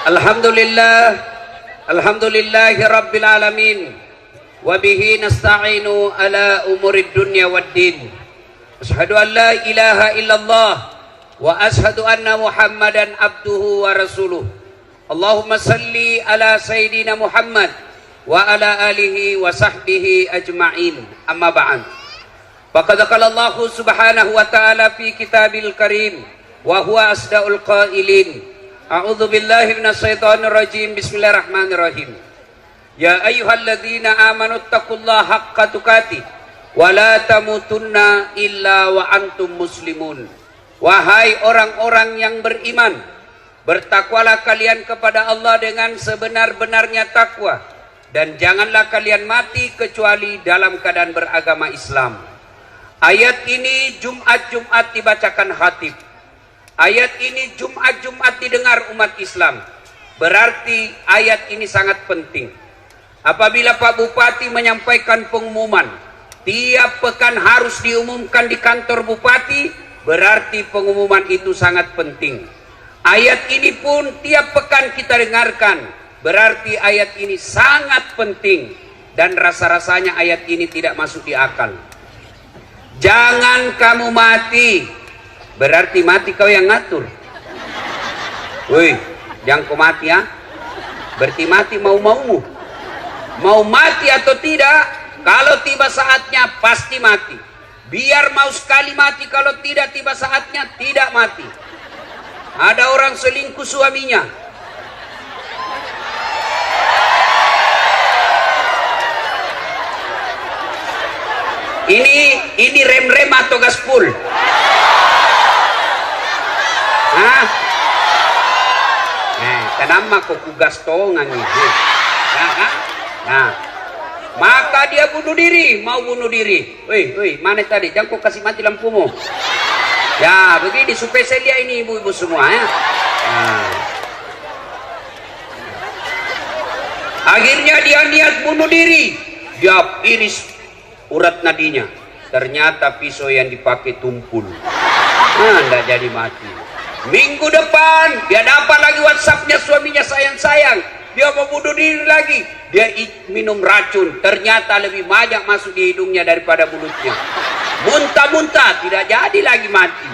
Alhamdulillah, alhamdulillahi rabbil alamin, wa bihi nasta'inu ala umurid dunya waddin. Asyhadu an la ilaha illallah wa asyhadu anna Muhammadan abduhu wa rasuluh. Allahumma salli ala sayyidina Muhammad wa ala alihi wa sahbihi ajma'in. Amma ba'd. Faqad qala Allah subhanahu wa ta'ala fi kitabil karim wa huwa asdaqul qailin. A'udzu billahi minasyaitonir rajim. Bismillahirrahmanirrahim. Ya ayyuhalladzina amanu taqullaha haqqa tuqatih wa la tamutunna illa wa antum muslimun. Wahai orang-orang yang beriman, bertakwalah kalian kepada Allah dengan sebenar-benarnya takwa, dan janganlah kalian mati kecuali dalam keadaan beragama Islam. Ayat ini Jumat-Jumat dibacakan khatib. Ayat ini Jumat-Jumat didengar umat Islam. Berarti ayat ini sangat penting. Apabila Pak Bupati menyampaikan pengumuman, tiap pekan harus diumumkan di kantor Bupati, berarti pengumuman itu sangat penting. Ayat ini pun tiap pekan kita dengarkan, berarti ayat ini sangat penting. Dan rasa-rasanya ayat ini tidak masuk di akal. Jangan kamu mati, berarti mati kau yang ngatur. Woi, jangan kau mati ya. Berarti mati mau-maumu. Mau mati atau tidak, kalau tiba saatnya pasti mati. Biar mau sekali mati, kalau tidak tiba saatnya tidak mati. Ada orang selingkuh suaminya. Ini rem-rem atau gaspol? Hah? Kenapa kok kugas tongan ini? Nah, maka dia bunuh diri, mau bunuh diri. Woi, mana tadi? Jangan kau kasih mati lampumu. Ya, begini supaya saya lihat ini ibu-ibu semua ya. Nah. Akhirnya dia niat bunuh diri. Dia iris urat nadinya. Ternyata pisau yang dipakai tumpul. Enggak jadi mati. Minggu depan dia dapat lagi WhatsAppnya suaminya, sayang-sayang. Dia mau bunuh diri lagi. Dia minum racun. Ternyata lebih banyak masuk di hidungnya daripada mulutnya. Muntah-muntah, tidak jadi lagi mati.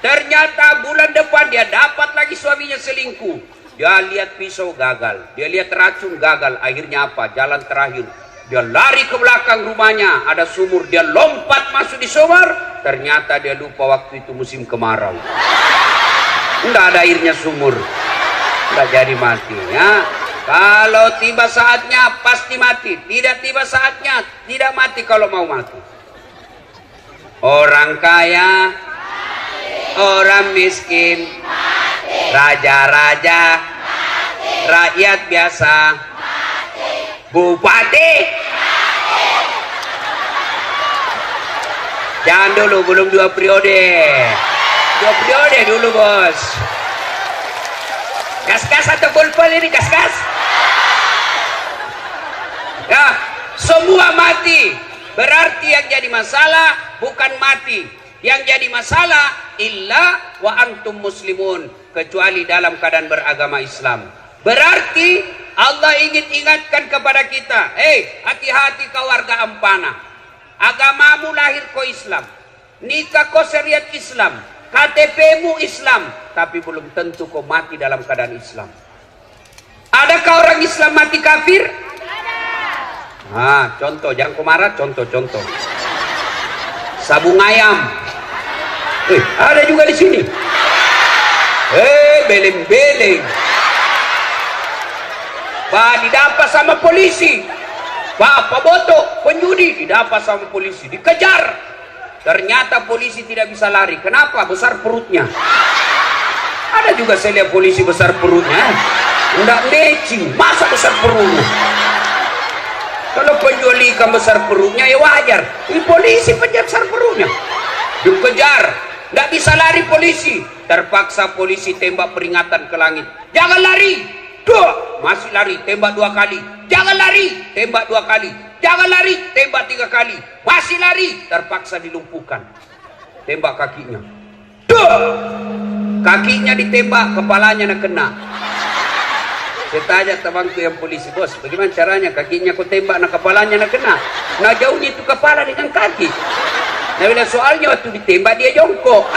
Ternyata bulan depan dia dapat lagi suaminya selingkuh. Dia lihat pisau gagal. Dia lihat racun gagal. Akhirnya apa? Jalan terakhir. Dia lari ke belakang rumahnya. Ada sumur. Dia lompat masuk di sumur. Ternyata dia lupa waktu itu musim kemarau. Tidak ada airnya sumur. Tidak jadi mati ya. Kalau tiba saatnya pasti mati. Tidak tiba saatnya tidak mati kalau mau mati. Orang kaya mati. Orang miskin mati. Raja-raja mati. Rakyat biasa mati. Bupati mati. Jangan dulu, belum 2 periode. 2 periode dulu bos. Gas-gas atau pulpul ini? Gas-gas? Ya, semua mati. Berarti yang jadi masalah bukan mati. Yang jadi masalah illa wa antum muslimun, kecuali dalam keadaan beragama Islam. Berarti Allah ingin ingatkan kepada kita, hati-hati kau warga Ampana. Agamamu lahir kau Islam, nikah kau syariat Islam, KTP-mu Islam, tapi belum tentu kau mati dalam keadaan Islam. Adakah orang Islam mati kafir? Ada. Contoh, jangan kau marah, contoh. Sabung ayam. Ada juga di sini. Beleng-beleng. Pak didapat sama polisi. Pak botok, penjudi didapat sama polisi, dikejar. Ternyata polisi tidak bisa lari. Kenapa? Besar perutnya. Ada juga saya lihat polisi besar perutnya. Enggak matching. Masa besar perutnya? Kalau penjual ikan besar perutnya ya wajar. Ini polisi penjual besar perutnya. Dikejar. Enggak bisa lari polisi. Terpaksa polisi tembak peringatan ke langit. Jangan lari. Masih lari. Tembak 2 kali. Jangan lari. Tembak 2 kali. Jangan lari, tembak 3 kali. Masih lari, terpaksa dilumpuhkan. Tembak kakinya. Kakinya ditembak, kepalanya nak kena. Saya tanya temanku yang polisi, bos, bagaimana caranya? Kakinya ku tembak, nah kepalanya nak kena. Nah jauhnya itu kepala dengan kaki. Nah bila soalnya waktu ditembak dia jongkok.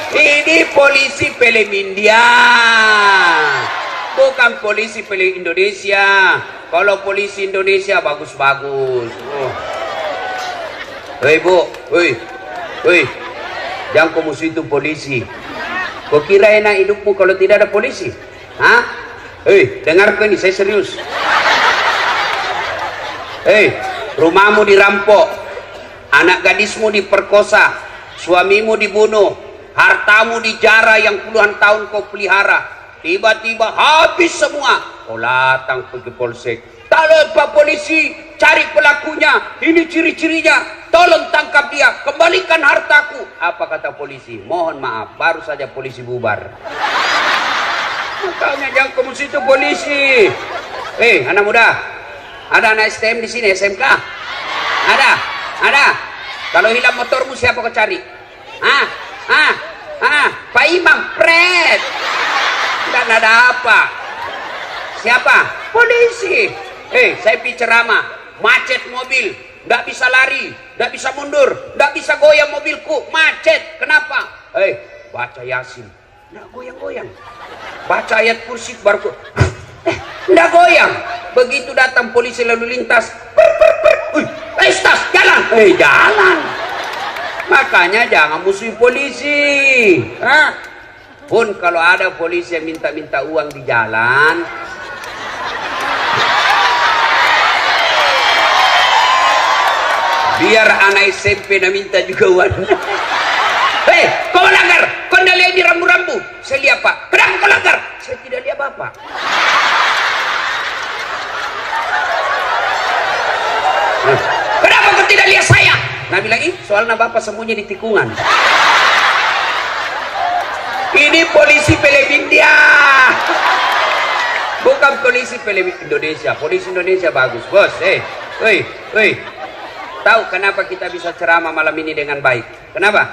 Ini polisi film India, bukan polisi film Indonesia. Kalau polisi Indonesia bagus-bagus. Hei bu, hei, jangan kau musuh itu polisi. Kau kira enak hidupmu kalau tidak ada polisi? Hah? Hei, dengarkan ini, saya serius. Hei, rumahmu dirampok, anak gadismu diperkosa, suamimu dibunuh, hartamu dijara yang puluhan tahun kau pelihara, tiba-tiba habis semua. Kau datang pergi polsek. Tolong Pak Polisi, cari pelakunya, ini ciri-cirinya, tolong tangkap dia, kembalikan hartaku. Apa kata polisi? Mohon maaf, baru saja polisi bubar. Makanya jangan kamu situ polisi. Anak muda, ada anak STM di sini, SMK? Ada. Kalau hilang motormu siapa kau cari? Pak Imam, pret. Dan ada apa? Siapa? Polisi. Saya pergi ceramah, macet mobil, nggak bisa lari, nggak bisa mundur, nggak bisa goyang mobilku, macet. Kenapa? Baca Yasin, nggak goyang-goyang. Baca ayat kursi baru nggak goyang. Begitu datang polisi lalu lintas, tas, jalan, jalan. Makanya jangan musuhi polisi. Pun kalau ada polisi yang minta-minta uang di jalan, biar anak SMP nak minta juga uang. Kau melanggar, kau tidak lihat di rambu-rambu. Saya lihat Pak. Kenapa kau langgar? Saya tidak lihat Bapak. Kenapa kau tidak lihat saya? Nah bilang, soalnya Bapak sembunyi di tikungan. Ini polisi film India, bukan polisi film Indonesia. Polisi Indonesia bagus, bos. Tahu kenapa kita bisa ceramah malam ini dengan baik? Kenapa?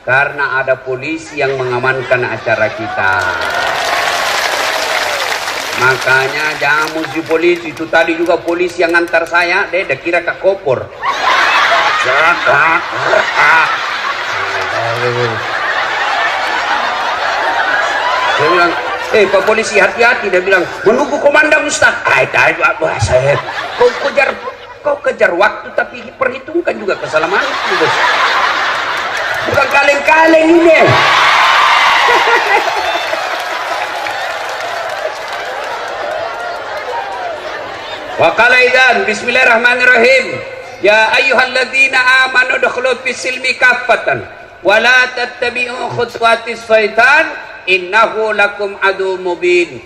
Karena ada polisi yang mengamankan acara kita. Makanya jangan musuh polisi. Itu tadi juga polisi yang ngantar saya, dia kira ke kopor. Dia bilang, Pak Polisi hati-hati. Dia bilang, menunggu komandan Ustaz. Saya kau kejar waktu tapi perhitungkan juga keselamatanmu, bos. Bukan kaleng-kaleng ini. Wa qala idzan bismillahirrahmanirrahim. Ya ayyuhalladzina amanu dukhulu fis silmi kaffatan wa la tattabi'u khutuwatis syaitan innahu lakum adu mubin.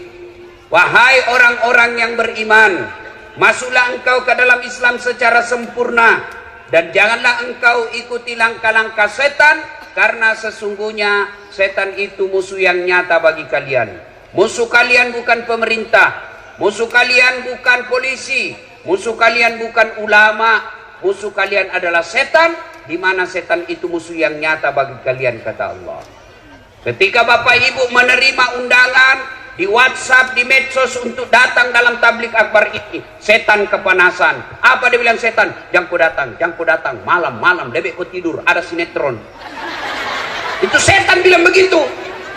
Wahai orang-orang yang beriman, masuklah engkau ke dalam Islam secara sempurna dan janganlah engkau ikuti langkah-langkah setan, karena sesungguhnya setan itu musuh yang nyata bagi kalian. Musuh kalian bukan pemerintah, musuh kalian bukan polisi, musuh kalian bukan ulama, musuh kalian adalah setan, di mana setan itu musuh yang nyata bagi kalian, kata Allah. Ketika Bapak Ibu menerima undangan di WhatsApp, di medsos untuk datang dalam tablik akbar ini, setan kepanasan. Apa dia bilang setan? Jangan ku datang, malam-malam lebih ku tidur, ada sinetron. Itu setan bilang begitu.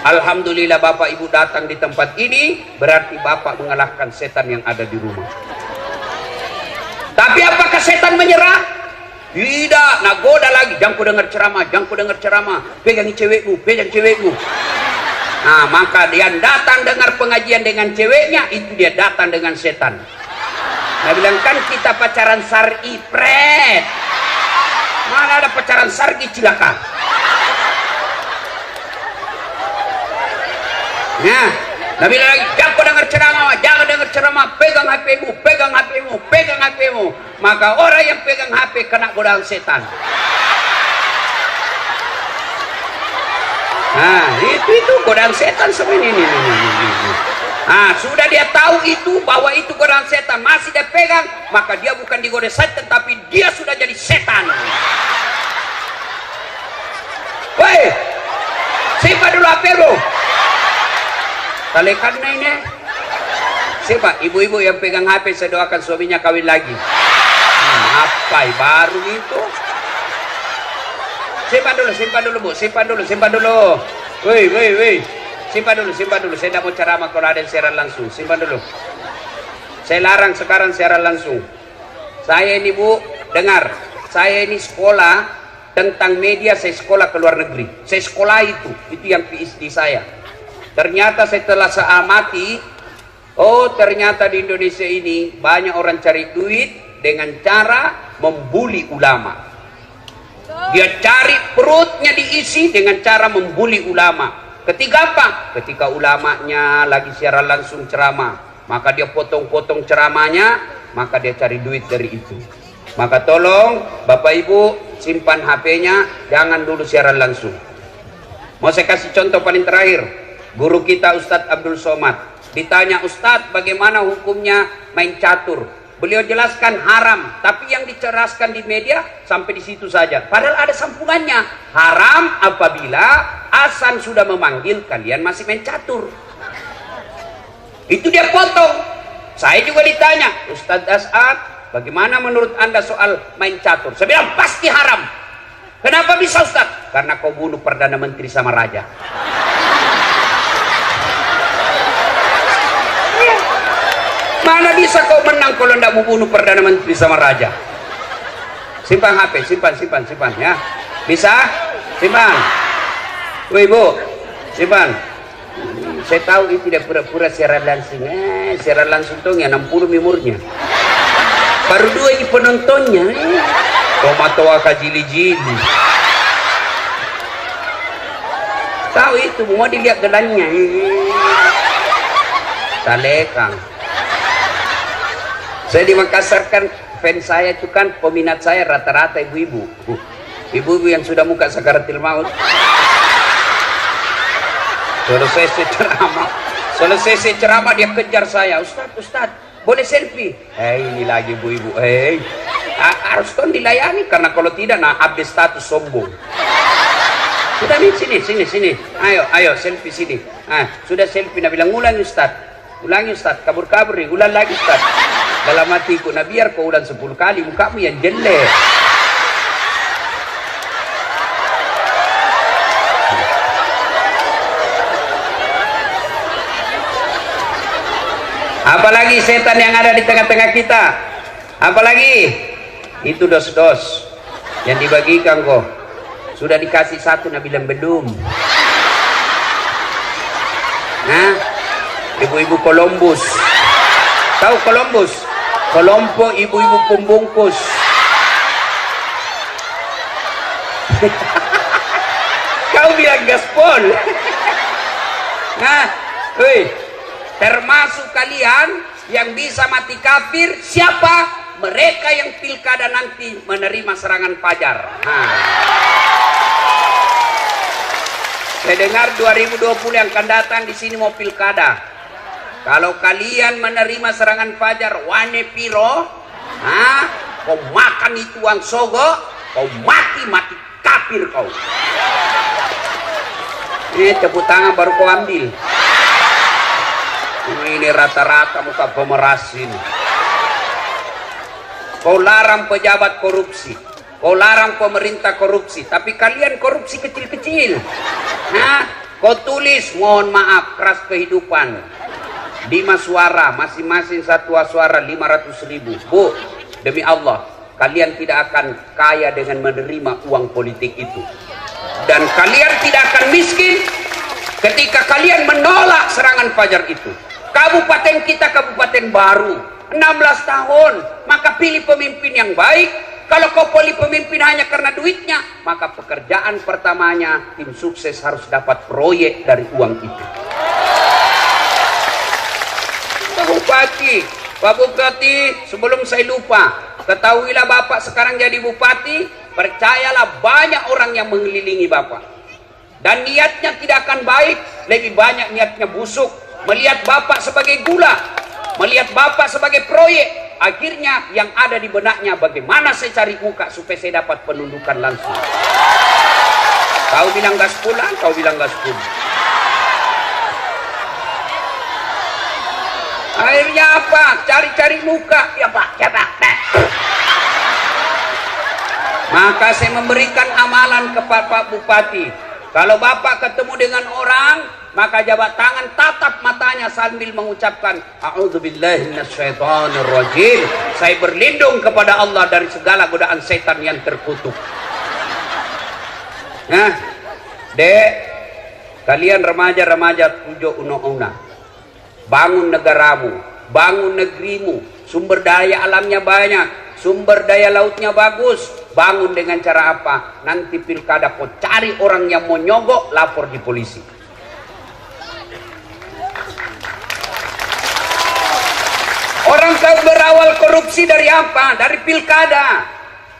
Alhamdulillah Bapak Ibu datang di tempat ini, berarti Bapak mengalahkan setan yang ada di rumah. Tapi apakah setan menyerah? Tidak, nagoda lagi. Jangan ku dengar ceramah, pegangi cewekmu. Nah, maka dia datang dengar pengajian dengan ceweknya, itu dia datang dengan setan. Nah, bilang kan kita pacaran syar'i, pret. Mana ada pacaran syar'i, cilaka. Nah, Nabi bilang lagi, jangan dengar ceramah, pegang HP-mu. Maka orang yang pegang HP kena godaan setan. Nah, itu godaan setan semua ini. Nah, sudah dia tahu itu, bahwa itu godaan setan, masih dia pegang, maka dia bukan digoda setan, tapi dia sudah jadi setan. Woi, Simpan dulu HP bro. Talekan na ini. Siapa? Ibu-ibu yang pegang HP, saya doakan suaminya kawin lagi. Apa baru itu? Simpan dulu bu, simpan dulu. Woi. Simpan dulu. Saya tidak mau ceramah kalau ada yang siaran langsung. Simpan dulu. Saya larang sekarang siaran langsung. Saya ini bu, dengar. Saya ini sekolah tentang media, saya sekolah ke luar negeri. Saya sekolah itu yang PhD saya. Ternyata setelah saya amati, oh ternyata di Indonesia ini banyak orang cari duit dengan cara membuli ulama. Dia cari perutnya diisi dengan cara membuli ulama. Ketika apa? Ketika ulamanya lagi siaran langsung ceramah, maka dia potong-potong ceramahnya, maka dia cari duit dari itu. Maka tolong Bapak Ibu simpan HP-nya, jangan dulu siaran langsung. Mau saya kasih contoh paling terakhir. Guru kita Ustadz Abdul Somad ditanya, Ustadz bagaimana hukumnya main catur? Beliau jelaskan haram, tapi yang diceraskan di media sampai di situ saja. Padahal ada sambungannya. Haram apabila azan sudah memanggil kalian masih main catur. Itu dia potong. Saya juga ditanya, Ustadz As'ad, bagaimana menurut Anda soal main catur? Saya bilang pasti haram. Kenapa bisa Ustadz? Karena kau bunuh Perdana Menteri sama Raja. Mana bisa kau menang kalau tidak mau bunuh Perdana Menteri sama Raja? Simpan HP, simpan ya. Bisa? Simpan. Woi Bu, simpan. Saya tahu itu tidak pura-pura siaran langsung. Siaran langsung tuh ya 60 umurnya. Baru 2 ini penontonnya. Tomato kajili-jili. Tahu itu, mau dilihat gelannya. Talekang. Saya di Makassar kan, fans saya itu kan, peminat saya rata-rata ibu-ibu. Ibu-ibu yang sudah muka sakaratil maut. Selesai ceramah dia kejar saya. Ustadz, boleh selfie? Ini lagi ibu-ibu. Harus kan dilayani, karena kalau tidak, nah update status sombong. Sudah nih, sini. Ayo, selfie sini. Sudah selfie, nah bilang, ulangi Ustadz, kabur-kabur nih, ulang lagi Ustadz. Dalam hatiku, nah biar kau ulang 10 kali, mukamu yang jelek. Apalagi setan yang ada di tengah-tengah kita? Apalagi? Itu dos-dos yang dibagikan kok. Sudah dikasih satu, nah bilang belum. Nah, ibu-ibu Columbus. Tahu Columbus? Kelompok ibu-ibu pembungkus. Kau bilang gaspol. Nah, termasuk kalian yang bisa mati kafir, siapa? Mereka yang pilkada nanti menerima serangan fajar. Saya dengar 2020 yang akan datang di sini mau pilkada. Kalau kalian menerima serangan fajar, wane piro, kau makan itu uang sogo, kau mati kafir kau. Ini tepuk tangan baru kau ambil. Ini rata-rata muka pemerasin. Kau larang pejabat korupsi, kau larang pemerintah korupsi, tapi kalian korupsi kecil-kecil. Kau tulis mohon maaf keras kehidupan. 5 suara, masing-masing satu suara 500.000. Bu, demi Allah, kalian tidak akan kaya dengan menerima uang politik itu. Dan kalian tidak akan miskin ketika kalian menolak serangan fajar itu. Kabupaten kita kabupaten baru, 16 tahun, maka pilih pemimpin yang baik. Kalau kau pilih pemimpin hanya karena duitnya, maka pekerjaan pertamanya tim sukses harus dapat proyek dari uang itu. Pak Bupati, sebelum saya lupa, ketahuilah Bapak sekarang jadi Bupati, percayalah banyak orang yang mengelilingi Bapak. Dan niatnya tidak akan baik, lebih banyak niatnya busuk. Melihat Bapak sebagai gula, melihat Bapak sebagai proyek, akhirnya yang ada di benaknya bagaimana saya cari muka supaya saya dapat penundukan langsung. Kau bilang gas pulang, kau bilang gas pun. Akhirnya apa? Cari-cari muka. Ya Pak, ya Pak. Maka saya memberikan amalan kepada Pak Bupati. Kalau Bapak ketemu dengan orang, maka jabat tangan, tatap matanya sambil mengucapkan a'udzubillahi minasyaitonirrajim. Saya berlindung kepada Allah dari segala godaan setan yang terkutuk. Nah, Dek, kalian remaja-remaja tujuh una-una, bangun negaramu, bangun negerimu. Sumber daya alamnya banyak, sumber daya lautnya bagus. Bangun dengan cara apa? Nanti pilkada kau cari orang yang mau nyogok, lapor di polisi. Orang kau berawal korupsi dari apa? Dari pilkada.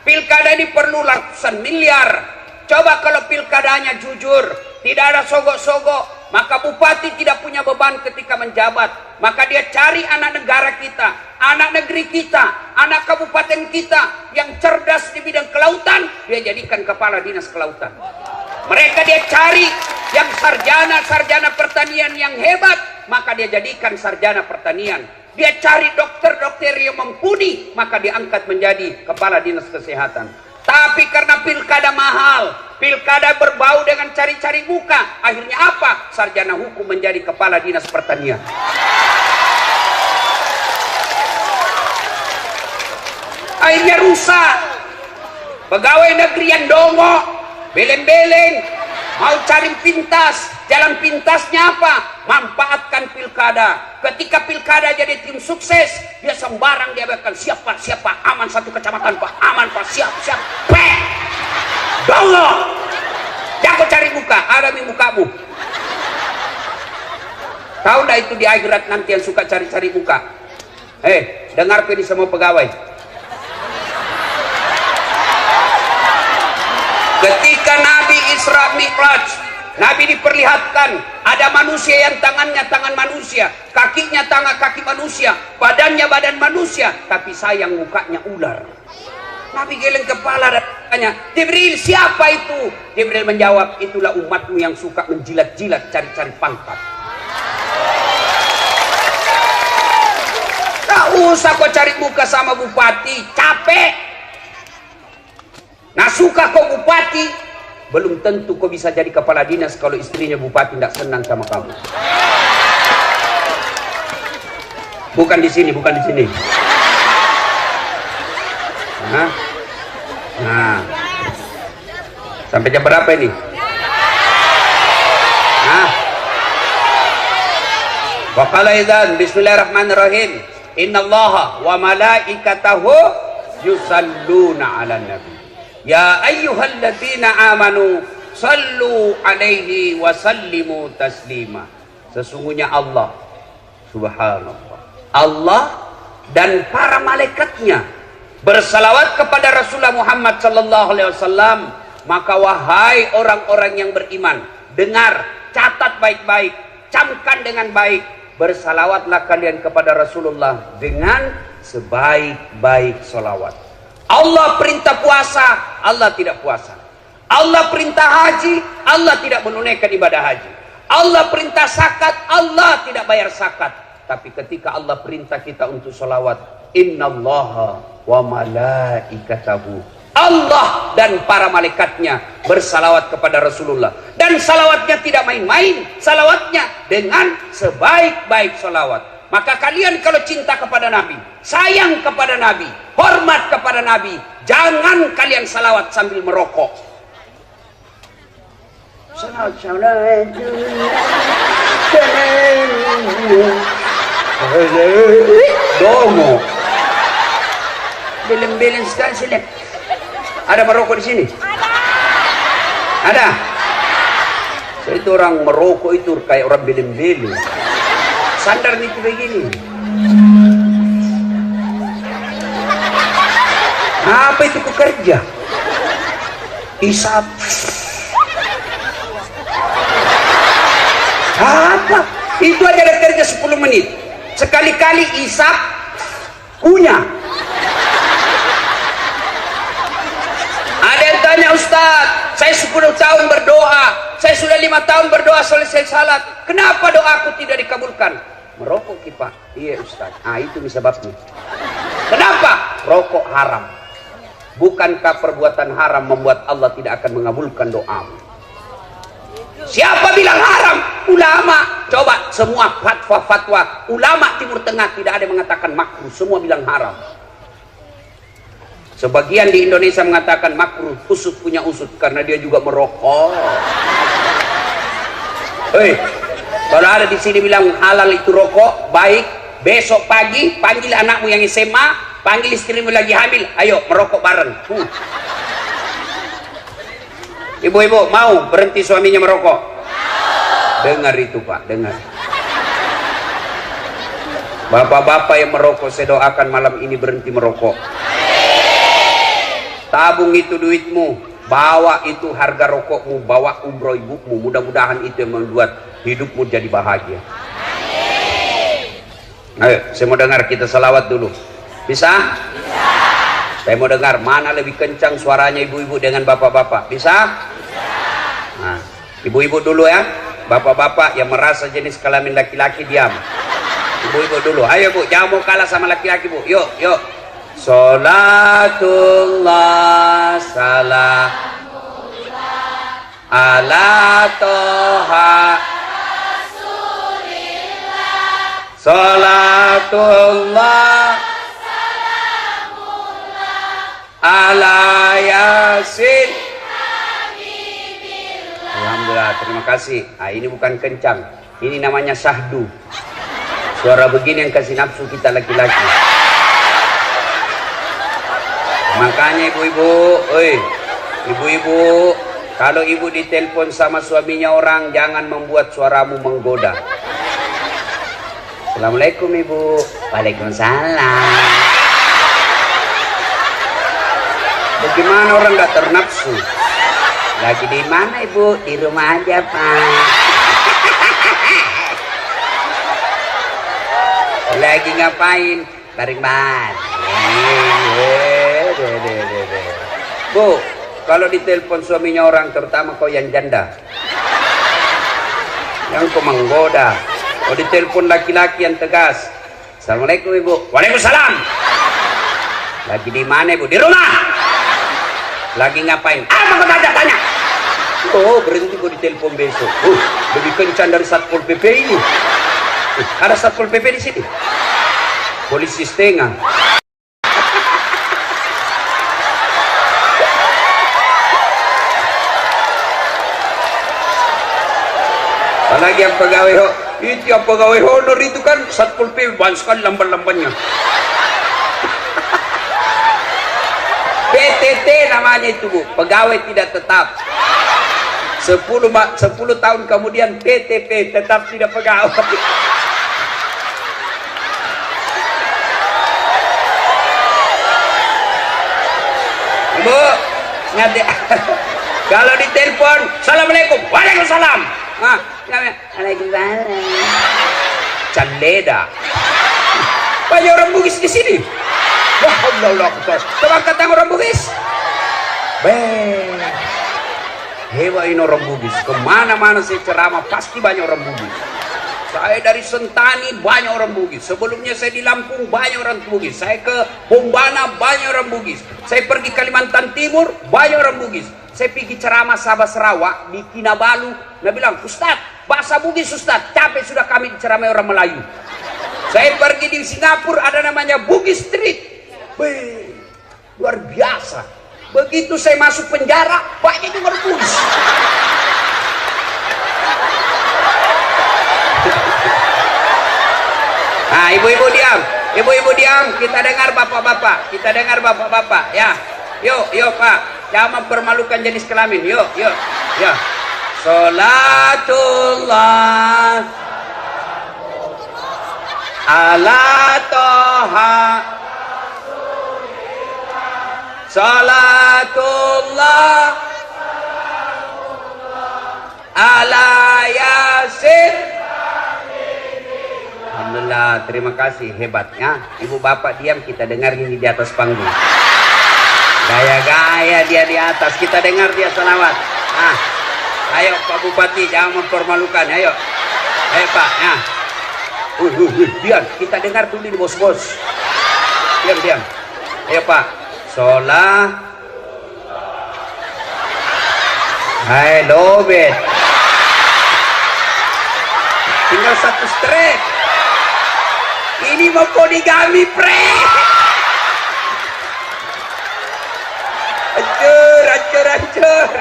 Pilkada ini perlu ratusan miliar. Coba kalau pilkadanya jujur, tidak ada sogok-sogok, maka bupati tidak punya beban ketika menjabat. Maka dia cari anak negara kita, anak negeri kita, anak kabupaten kita yang cerdas di bidang kelautan, dia jadikan kepala dinas kelautan. Mereka dia cari yang sarjana pertanian yang hebat, maka dia jadikan sarjana pertanian. Dia cari dokter-dokter yang mumpuni, maka diangkat menjadi kepala dinas kesehatan. Tapi karena pilkada mahal, pilkada berbau dengan cari-cari muka, akhirnya apa? Sarjana hukum menjadi kepala dinas pertanian. Akhirnya rusak. Pegawai negeri yang dongok, beleng-beleng, mau cari pintas. Jalan pintasnya apa? Manfaatkan pilkada. Ketika pilkada jadi tim sukses, dia sembarang dia bakal siapa aman satu kecamatan Pak, aman Pak, siap. Dongok. Jangan cari muka, ada di mukamu. Tahu nggak itu di akhirat nanti yang suka cari-cari muka? Dengar ini semua pegawai. Ketika Nabi Isra Mi'raj, Nabi diperlihatkan ada manusia yang tangannya tangan manusia, kakinya kaki manusia, badannya badan manusia, tapi sayang mukanya ular. Nabi geleng kepala dan tanya, Jibril, siapa itu? Jibril menjawab, itulah umatmu yang suka menjilat-jilat cari-cari pangkat. Tak usah kau cari muka sama bupati, capek. Nah suka kau bupati, belum tentu kau bisa jadi kepala dinas kalau istrinya bupati tidak senang sama kamu. Bukan di sini. Nah, sampai jam berapa ini? Waqala idzan bismillahirrahmanirrahim. Innallaha wa malaikatahu yusalluna 'alan nabi. Ya ayyuhalladzina amanu sallu alaihi wa sallimu taslima. Sesungguhnya Allah subhanallah, Allah dan para malaikatnya bersalawat kepada Rasulullah Muhammad sallallahu alaihi wasallam. Maka wahai orang-orang yang beriman, dengar, catat baik-baik, camkan dengan baik, bersalawatlah kalian kepada Rasulullah dengan sebaik-baik salawat. Allah perintah puasa, Allah tidak puasa. Allah perintah haji, Allah tidak menunaikan ibadah haji. Allah perintah zakat, Allah tidak bayar zakat. Tapi ketika Allah perintah kita untuk salawat, innallaha wa malaikatahu, Allah dan para malaikatnya bersalawat kepada Rasulullah. Dan salawatnya tidak main-main, salawatnya dengan sebaik-baik salawat. Maka kalian kalau cinta kepada Nabi, sayang kepada Nabi, hormat kepada Nabi, jangan kalian salawat sambil merokok. Dongo. Beleng-beleng sekali sini. Ada merokok di sini? Ada. So, itu orang merokok itu kayak orang beleng-beleng. Sandar nih begini. Apa itu pekerja? Isap. Apa? Itu aja ada kerja 10 menit. Sekali-kali isap kunyah. Ada yang tanya, Ustaz, Saya 10 tahun berdoa, saya sudah 5 tahun berdoa selesai salat. Kenapa doaku tidak dikabulkan? Merokok Pak. Iya Ustaz. Itu sebabnya. Kenapa? Rokok haram. Bukankah perbuatan haram membuat Allah tidak akan mengabulkan doamu? Siapa bilang haram? Ulama. Coba semua fatwa-fatwa ulama Timur Tengah tidak ada yang mengatakan makruh, semua bilang haram. Sebagian di Indonesia mengatakan makruh, usut punya usut karena dia juga merokok. Hei, kalau ada di sini bilang halal itu rokok, baik, besok pagi panggil anakmu yang SMA, panggil istrimu lagi hamil, ayo merokok bareng. Ibu-ibu mau berhenti suaminya merokok? Dengar itu Pak, dengar. Bapak-bapak yang merokok, saya doakan malam ini berhenti merokok. Tabung itu duitmu, bawa itu harga rokokmu, bawa umroh ibumu. Mudah-mudahan itu yang membuat hidupmu jadi bahagia. Ayo, saya mau dengar kita salawat dulu. Bisa? Saya mau dengar mana lebih kencang suaranya ibu-ibu dengan bapak-bapak. Bisa? Nah, ibu-ibu dulu ya. Bapak-bapak yang merasa jenis kelamin laki-laki diam. Ibu-ibu dulu. Ayo Bu, jangan mau kalah sama laki-laki Bu. Yuk, yuk. Salatullah salamullah ala toha Rasulillah. Salatullah ala yasin. Alhamdulillah, terima kasih. Ini bukan kencang, ini namanya syahdu. Suara begini yang kasih nafsu kita laki-laki. Makanya ibu-ibu, ibu-ibu, kalau ibu ditelepon sama suaminya orang, jangan membuat suaramu menggoda. Assalamualaikum ibu. Waalaikumsalam. Bagaimana orang gak ternafsu? Lagi di mana ibu? Di rumah aja Pak. Lagi ngapain? Tarik ban. Bu, kalau ditelepon suaminya orang, terutama kau yang janda, yang kau menggoda. Kalau ditelepon laki-laki yang tegas, Assalamualaikum ibu. Waalaikumsalam. Lagi di mana ibu? Di rumah. Lagi ngapain? Apa kau tanya? Oh, berhenti kau ditelepon besok. Lebih kencang dari Satpol PP ini. Ada Satpol PP di sini. Polisi setengah. Apalagi yang pegawai itu, yang pegawai honor itu kan Satpol PP banyak sekali lamban-lambannya. PTT namanya itu Bu, pegawai tidak tetap. 10 tahun kemudian PTP, tetap tidak pegawai. Bu, ngerti? Kalau ditelepon, Assalamualaikum. Waalaikumsalam. Waalaikumsalam. Caleda. Banyak orang Bugis di sini. Wah, Allah. Coba kata orang Bugis. Hebat ini orang Bugis. Kemana-mana saya ceramah pasti banyak orang Bugis. Saya dari Sentani banyak orang Bugis. Sebelumnya saya di Lampung banyak orang Bugis. Saya ke Bombana banyak orang Bugis. Saya pergi Kalimantan Timur banyak orang Bugis. Saya pergi ceramah Sabah Sarawak di Kinabalu. Dia bilang, Ustaz, bahasa Bugis Ustaz, capek sudah kami diceramai orang Melayu. Saya pergi di Singapura ada namanya Bugis Street. Luar biasa. Begitu saya masuk penjara, banyak juga orang Bugis. Nah, ibu-ibu diam. Ibu-ibu diam, kita dengar bapak-bapak. Kita dengar bapak-bapak, ya. Yuk Pak, jangan mempermalukan jenis kelamin. Yuk. Ya. Salatullah ala toha Salatullah ala yasin. Alhamdulillah, terima kasih, hebatnya. Ibu bapak diam, kita dengar ini di atas panggung. Gaya-gaya dia di atas. Kita dengar dia selawat. Ah, ayo Pak Bupati, jangan mempermalukan. Ayo, ayo Pak. Nah, diam. Kita dengar dulu nih bos-bos. Diam. Ayo Pak. Sholat. Hai lobet. Tinggal satu strek. Ini mau poligami pre. Hancur.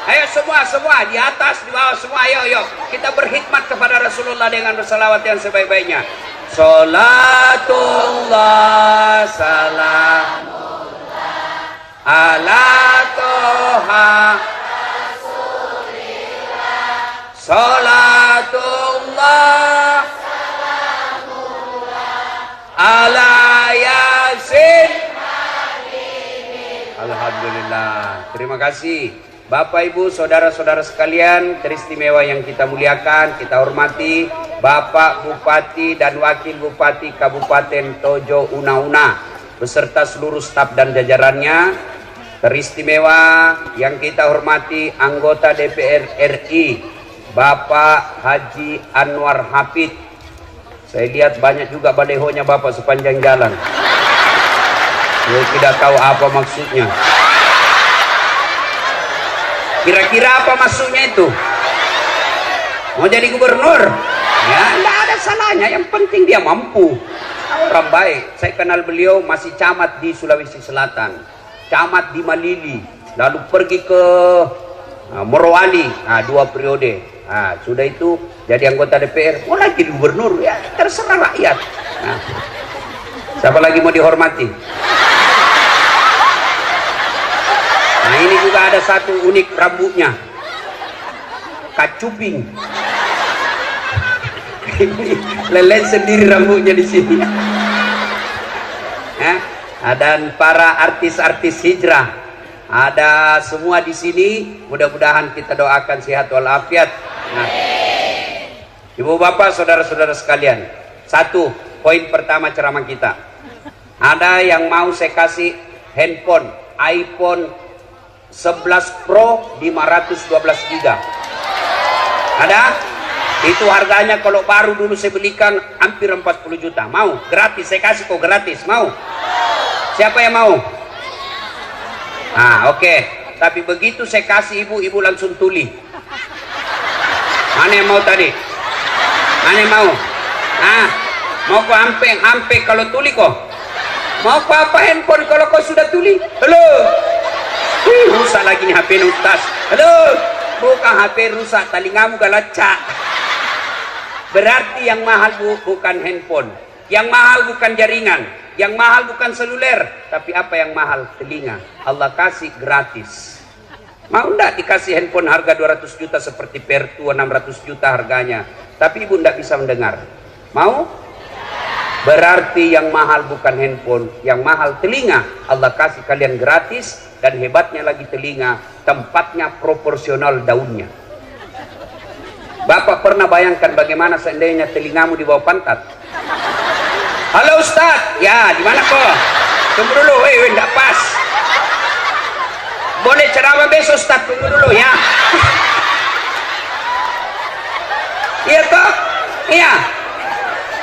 Ayo semua di atas, di bawah semua, ayo kita berkhidmat kepada Rasulullah dengan bersalawat yang sebaik-baiknya. Salatullah salamullah ala toha Rasulillah. Salatullah salamullah ala yasin. Alhamdulillah. Terima kasih Bapak Ibu saudara-saudara sekalian teristimewa yang kita muliakan, kita hormati Bapak Bupati dan Wakil Bupati Kabupaten Tojo Una beserta seluruh staf dan jajarannya. Teristimewa yang kita hormati anggota DPR RI Bapak Haji Anwar Hafid. Saya lihat banyak juga balehonya Bapak sepanjang jalan. Saya tidak tahu apa maksudnya. Kira-kira apa maksudnya itu? Mau jadi gubernur? Ya, tidak ada salahnya. Yang penting dia mampu. Orang baik. Saya kenal beliau masih camat di Sulawesi Selatan, camat di Malili, lalu pergi ke Morowali. 2 periode. Sudah itu jadi anggota DPR. Mau lagi gubernur? Ya terserah rakyat. Siapa lagi mau dihormati? Nah ini juga ada satu unik rambutnya, kacuping. Lelen sendiri rambutnya di sini. Dan para artis-artis hijrah ada semua di sini. Mudah-mudahan kita doakan sehat walafiat. Nah, Ibu Bapak, saudara-saudara sekalian, satu poin pertama ceramah kita. Ada yang mau saya kasih handphone iPhone 11 Pro 512 GB. Ada? Itu harganya kalau baru dulu saya belikan hampir 40 juta. Mau? Gratis, saya kasih kok gratis. Mau? Siapa yang mau? Oke. Tapi begitu saya kasih ibu langsung tuli. Mana yang mau tadi? Mana yang mau? Mau kok hampe kalau tuli kok? Mau kok apa handphone kalau kau sudah tuli? Halo? Rusak lagi nih HP Ustaz. Halo, bukan HP rusak, telingamu galacak. Berarti yang mahal bukan handphone, yang mahal bukan jaringan, yang mahal bukan seluler, tapi apa yang mahal? Telinga. Allah kasih gratis. Mau enggak dikasih handphone harga 200 juta seperti Pertua 600 juta harganya, tapi ibu enggak bisa mendengar? Mau? Berarti yang mahal bukan handphone, yang mahal telinga. Allah kasih kalian gratis. Dan hebatnya lagi telinga, tempatnya proporsional daunnya. Bapak pernah bayangkan bagaimana seandainya telingamu di bawah pantat? Halo Ustaz, ya di mana kok? Tunggu dulu, enggak pas. Boleh ceramah besok Ustaz, tunggu dulu ya. Iya toh? Iya.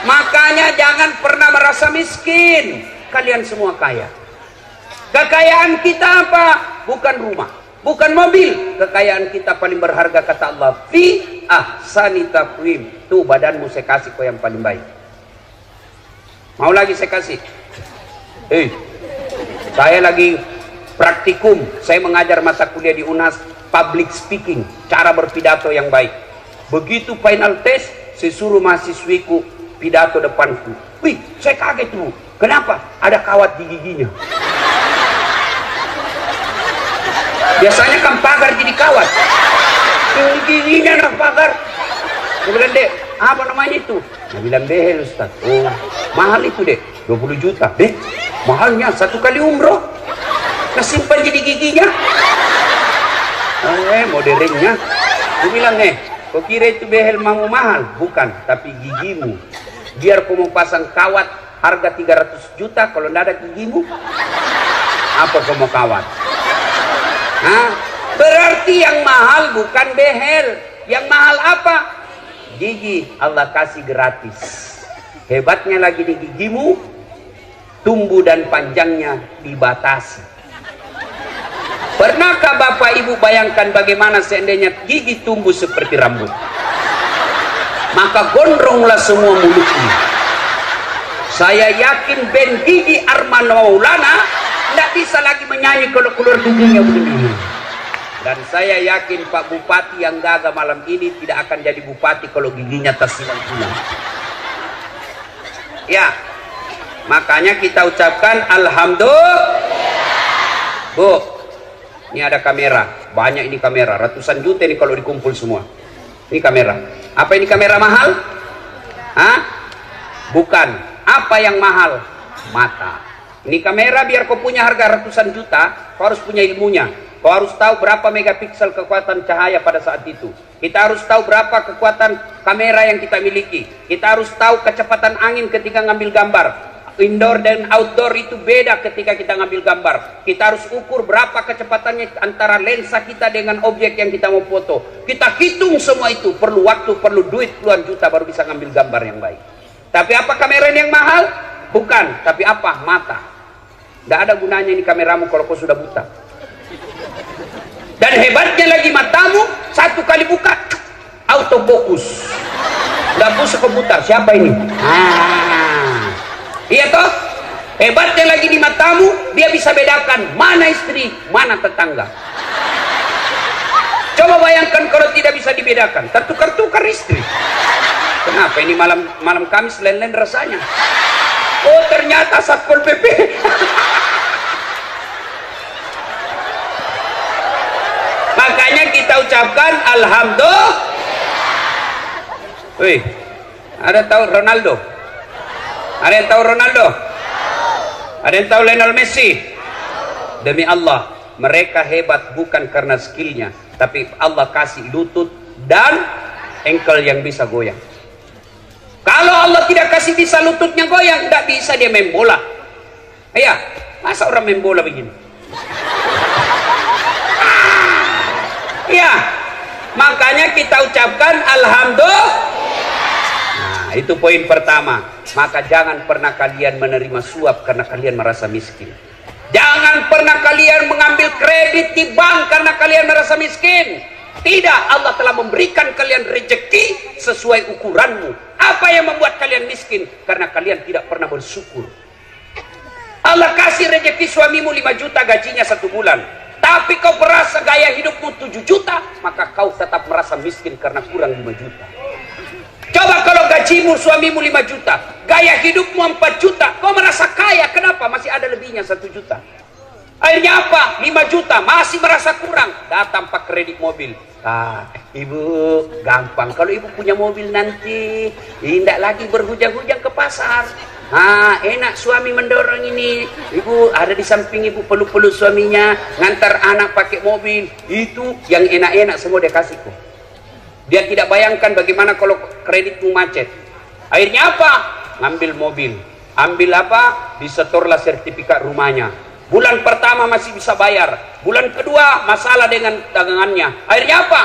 Makanya jangan pernah merasa miskin. Kalian semua kaya. Kekayaan kita apa? Bukan rumah, bukan mobil. Kekayaan kita paling berharga kata Allah, fi ahsani taqwim. Tuh badanmu saya kasih kau yang paling baik. Mau lagi saya kasih? Saya lagi praktikum. Saya mengajar mata kuliah di UNAS public speaking, cara berpidato yang baik. Begitu final test, saya suruh mahasiswiku pidato depanku. Wih, saya kaget tuh. Kenapa? Ada kawat di giginya. Biasanya kan pagar jadi kawat. Giginya anak pagar. Saya bilang, Dek, apa namanya itu? Saya bilang, behel Ustaz. Oh, mahal itu Dek, 20 juta. Dek, mahalnya 1 kali umroh. Kesimpan jadi giginya. Modernnya. Saya bilang, kau kira itu behel mau mahal? Bukan, tapi gigimu. Biar kau mau pasang kawat harga 300 juta kalau tidak ada gigimu. Apa kau mau kawat? Hah? Berarti yang mahal bukan behel. Yang mahal apa? Gigi Allah kasih gratis. Hebatnya lagi di gigimu, tumbuh dan panjangnya dibatasi. Pernahkah Bapak Ibu bayangkan bagaimana seandainya gigi tumbuh seperti rambut? Maka gondronglah semua mulutnya. Saya yakin band Gigi Arman Maulana tidak bisa lagi menyanyi kalau keluar giginya begini. Dan saya yakin Pak Bupati yang gagah malam ini tidak akan jadi bupati kalau giginya tersilang-silang. Ya, makanya kita ucapkan Alhamdulillah. Bu, ini ada kamera, banyak ini kamera, ratusan juta ini kalau dikumpul semua. Ini kamera. Apa ini kamera mahal? Hah? Bukan. Apa yang mahal? Mata. Ini kamera biar kau punya harga ratusan juta, kau harus punya ilmunya. Kau harus tahu berapa megapiksel kekuatan cahaya pada saat itu. Kita harus tahu berapa kekuatan kamera yang kita miliki. Kita harus tahu kecepatan angin ketika ngambil gambar. Indoor dan outdoor itu beda ketika kita ngambil gambar. Kita harus ukur berapa kecepatannya antara lensa kita dengan objek yang kita mau foto. Kita hitung semua itu. Perlu waktu, perlu duit puluhan juta baru bisa ngambil gambar yang baik. Tapi apa kamera ini yang mahal? Bukan. Tapi apa? Mata. Tidak ada gunanya ini kameramu kalau kau sudah buta. Dan hebatnya lagi matamu, satu kali buka, autofokus. Tidak usah komputer. Siapa ini? Iya toh? Hebatnya lagi di matamu, dia bisa bedakan mana istri, mana tetangga. Coba bayangkan kalau tidak bisa dibedakan, tertukar-tukar istri. Kenapa ini malam Kamis lain-lain rasanya? Oh ternyata Satpol PP. Makanya kita ucapkan Alhamdulillah. Wih, ada tahu Ronaldo? Ada yang tahu Ronaldo? Ada yang tahu Lionel Messi? Demi Allah, mereka hebat bukan karena skillnya, tapi Allah kasih lutut dan engkel yang bisa goyang. Kalau Allah tidak kasih bisa lututnya goyang, tidak bisa dia main bola. Iya, masa orang main bola begini? Iya, makanya kita ucapkan Alhamdulillah. Nah, itu poin pertama. Maka jangan pernah kalian menerima suap karena kalian merasa miskin. Jangan pernah kalian mengambil kredit di bank karena kalian merasa miskin. Tidak, Allah telah memberikan kalian rezeki sesuai ukuranmu. Apa yang membuat kalian miskin? Karena kalian tidak pernah bersyukur. Allah kasih rezeki suamimu 5 juta gajinya 1 bulan. Tapi kau merasa gaya hidupmu 7 juta, maka kau tetap merasa miskin karena kurang 5 juta. Coba kalau gajimu suamimu 5 juta, gaya hidupmu 4 juta, kau merasa kaya. Kenapa? Masih ada lebihnya 1 juta. Akhirnya apa? 5 juta, masih merasa kurang. Datang pak kredit mobil. Ibu, gampang. Kalau ibu punya mobil nanti, tidak lagi berhujang-hujang ke pasar. Enak suami mendorong ini. Ibu ada di samping ibu, peluk-peluk suaminya, ngantar anak pakai mobil. Itu yang enak-enak semua dia kasih kok. Dia tidak bayangkan bagaimana kalau kreditmu macet. Akhirnya apa? Ngambil mobil. Ambil apa? Disetorlah sertifikat rumahnya. Bulan pertama masih bisa bayar. Bulan kedua masalah dengan dagangannya. Akhirnya apa?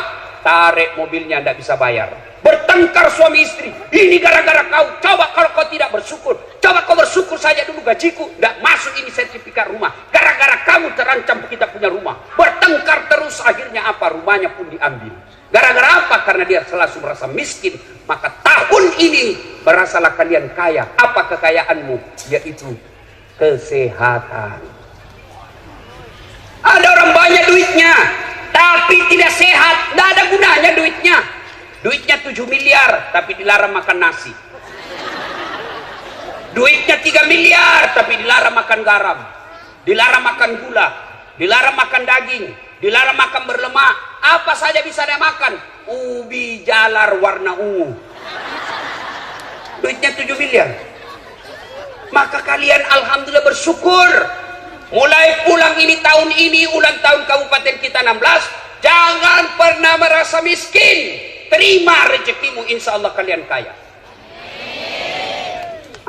Tarik mobilnya, tidak bisa bayar. Bertengkar suami istri. Ini gara-gara kau. Coba kalau kau tidak bersyukur. Coba kau bersyukur saja dulu gajiku. Tidak masuk ini sertifikat rumah. Gara-gara kamu terancam kita punya rumah. Bertengkar terus, akhirnya apa? Rumahnya pun diambil. Gara-gara apa? Karena dia selalu merasa miskin. Maka tahun ini berasalah kalian kaya. Apa kekayaanmu? Yaitu kesehatan. Ada orang banyak duitnya, tapi tidak sehat. Tidak ada gunanya duitnya. Duitnya 7 miliar, tapi dilarang makan nasi. Duitnya 3 miliar, tapi dilarang makan garam. Dilarang makan gula. Dilarang makan daging. Dilarang makan berlemak. Apa saja bisa dia makan. Ubi jalar warna ungu. Duitnya 7 miliar. Maka kalian alhamdulillah bersyukur. Mulai pulang tahun ini, ulang tahun kabupaten kita 16. Jangan pernah merasa miskin. Terima rezekimu, insya Allah kalian kaya.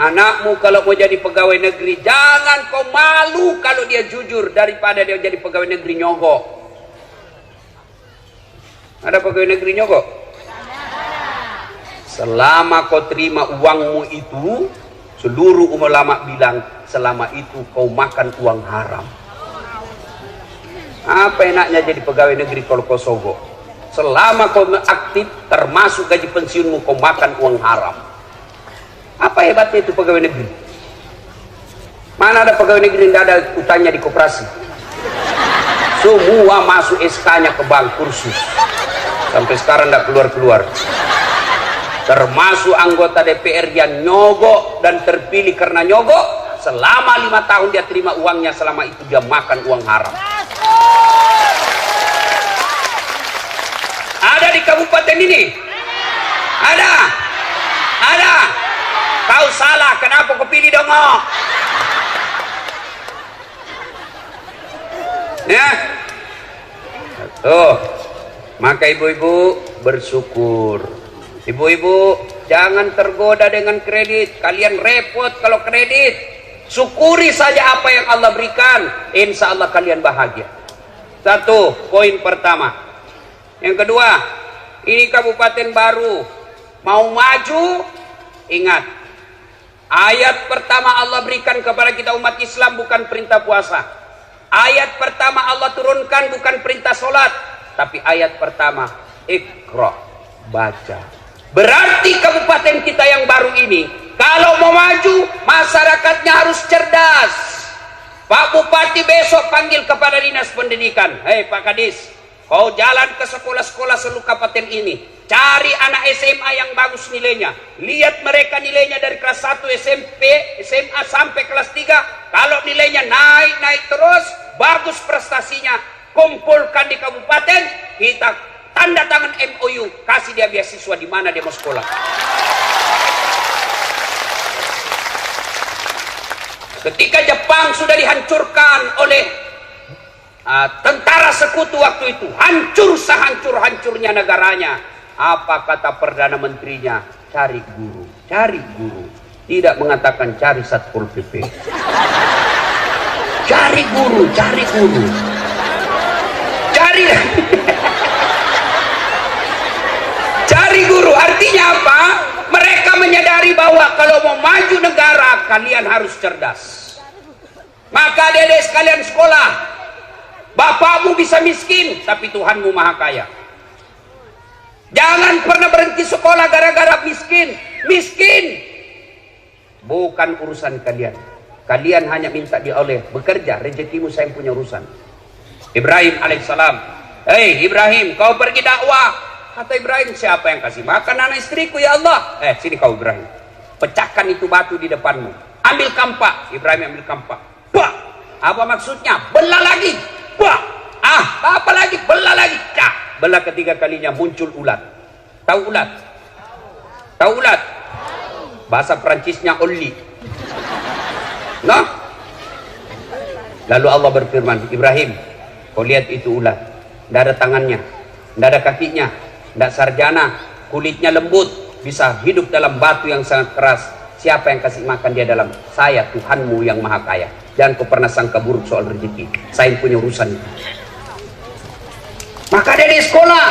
Anakmu kalau mau jadi pegawai negeri, jangan kau malu kalau dia jujur daripada dia jadi pegawai negeri nyogok. Ada pegawai negeri nyogok? Selama kau terima uangmu itu, seluruh ulama bilang selama itu kau makan uang haram. Apa enaknya jadi pegawai negeri kalau kau sogok? Selama kau aktif, termasuk gaji pensiunmu, kau makan uang haram. Apa hebatnya itu pegawai negeri? Mana ada pegawai negeri yang tidak ada utangnya di koperasi? Semua masuk SK-nya ke bank kursus. Sampai sekarang tidak keluar-keluar. Termasuk anggota DPR yang nyogok dan terpilih karena nyogok. Selama 5 tahun dia terima uangnya, selama itu dia makan uang haram. Ada di kabupaten ini? Ada? Ada? Kau salah, kenapa kau pilih dongok? Ya? Tuh, maka ibu-ibu bersyukur. Ibu-ibu jangan tergoda dengan kredit. Kalian repot kalau kredit. Syukuri saja apa yang Allah berikan. Insya Allah kalian bahagia. Satu, poin pertama. Yang kedua, ini kabupaten baru. Mau maju, ingat. Ayat pertama Allah berikan kepada kita umat Islam bukan perintah puasa. Ayat pertama Allah turunkan bukan perintah sholat. Tapi ayat pertama, Iqra, baca. Berarti kabupaten kita yang baru ini, kalau mau maju, masyarakatnya harus cerdas. Pak Bupati besok panggil kepada Dinas Pendidikan. Hei Pak Kadis, kau jalan ke sekolah-sekolah seluruh kabupaten ini. Cari anak SMA yang bagus nilainya. Lihat mereka nilainya dari kelas 1 SMP, SMA sampai kelas 3. Kalau nilainya naik terus, bagus prestasinya, kumpulkan di kabupaten, kita tanda tangan MOU, kasih dia beasiswa di mana dia mau sekolah. Ketika Jepang sudah dihancurkan oleh tentara sekutu waktu itu, hancur sehancur-hancurnya negaranya. Apa kata Perdana Menterinya? Cari guru, cari guru. Tidak mengatakan cari Satpol PP. Cari guru, cari guru. Cari cari guru. Artinya apa? Mereka menyadari bahwa kalau mau maju negara, kalian harus cerdas. Maka adik-adik sekalian sekolah. Bapakmu bisa miskin, tapi Tuhanmu maha kaya. Jangan pernah berhenti sekolah gara-gara miskin. Miskin bukan urusan kalian. Kalian hanya minta dia oleh bekerja, rezekimu saya punya urusan. Ibrahim alaihissalam, hei Ibrahim, kau pergi dakwah. Kata Ibrahim, siapa yang kasih makan anak istriku ya Allah? Sini kau Ibrahim, pecahkan itu batu di depanmu. Ambil kampak. Ibrahim ambil kampak. Bah! Apa maksudnya? Belah lagi. Bah! Apa lagi? Belah lagi. Cak! Belah ketiga kalinya muncul ulat. Tahu ulat? Tahu ulat? Bahasa Perancisnya oli. Nah? Lalu Allah berfirman, Ibrahim, kau lihat itu ulat. Tidak ada tangannya, tidak ada kakinya, tidak sarjana, kulitnya lembut, bisa hidup dalam batu yang sangat keras. Siapa yang kasih makan dia dalam? Saya, Tuhanmu yang maha kaya. Jangan kau pernah sangka buruk soal rezeki. Saya punya urusan itu. Maka dari sekolah,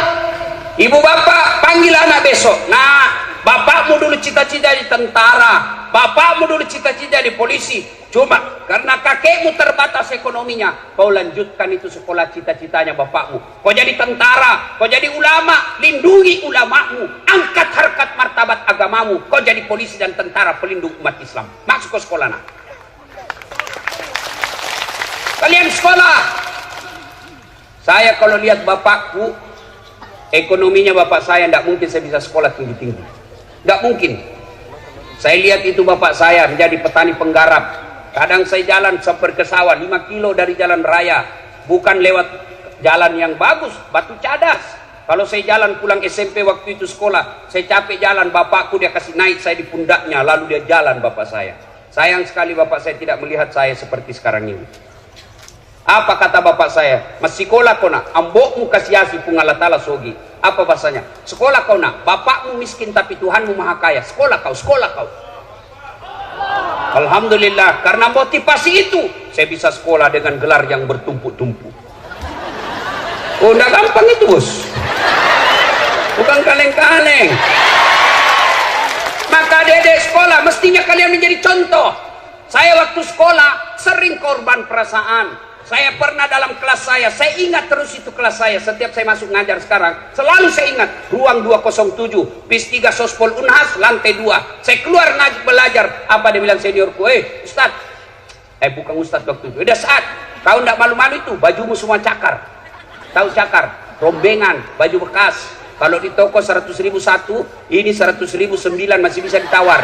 ibu bapak panggil anak besok. Nah, bapakmu dulu cita-cita di tentara, bapakmu dulu cita-cita di polisi. Cuma karena kakekmu terbatas ekonominya, kau lanjutkan itu sekolah cita-citanya bapakmu. Kau jadi tentara, kau jadi ulama, lindungi ulamamu, angkat harkat martabat agamamu. Kau jadi polisi dan tentara pelindung umat Islam. Masuk ke sekolah nak. Kalian sekolah. Saya kalau lihat bapakku, ekonominya bapak saya tidak mungkin saya bisa sekolah tinggi-tinggi. Tidak mungkin. Saya lihat itu bapak saya menjadi petani penggarap. Kadang saya jalan sampai ke sawah 5 kilo dari jalan raya. Bukan lewat jalan yang bagus, batu cadas. Kalau saya jalan pulang SMP waktu itu sekolah, saya capek jalan, bapakku dia kasih naik saya di pundaknya, lalu dia jalan bapak saya. Sayang sekali bapak saya tidak melihat saya seperti sekarang ini. Apa kata bapak saya? Masih sekolah kau nak, ambokmu kasiasi pungalatala sogi. Apa bahasanya? Sekolah kau nak, bapakmu miskin tapi Tuhanmu maha kaya. Sekolah kau, sekolah kau. Alhamdulillah, karena motivasi itu saya bisa sekolah dengan gelar yang bertumpuk-tumpuk. Oh, udah gampang itu, bos. Bukan kaleng-kaleng. Maka adik-adik sekolah mestinya kalian menjadi contoh. Saya waktu sekolah sering korban perasaan. Saya pernah dalam kelas saya ingat terus itu kelas saya. Setiap saya masuk ngajar sekarang, selalu saya ingat ruang 207, PIS 3 Sospol Unhas, lantai 2. Saya keluar belajar. Apa dia bilang seniorku? Ustaz. Bukan Ustaz waktu itu. Udah saat kau ndak malu-malu itu, bajumu semua cakar. Tahu cakar? Rombengan, baju bekas. Kalau di toko 100.000 satu, ini 100.000 9 masih bisa ditawar.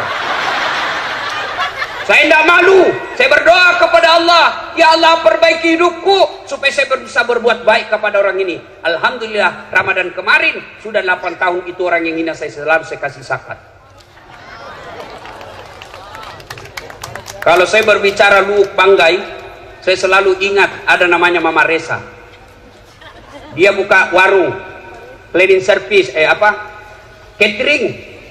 Saya tidak malu. Saya berdoa kepada Allah, ya Allah perbaiki hidupku supaya saya bisa berbuat baik kepada orang ini. Alhamdulillah, Ramadan kemarin sudah 8 tahun itu orang yang hina saya selalu saya kasih zakat. Kalau saya berbicara Luuk Banggai, saya selalu ingat ada namanya Mama Resa. Dia buka warung cleaning service, catering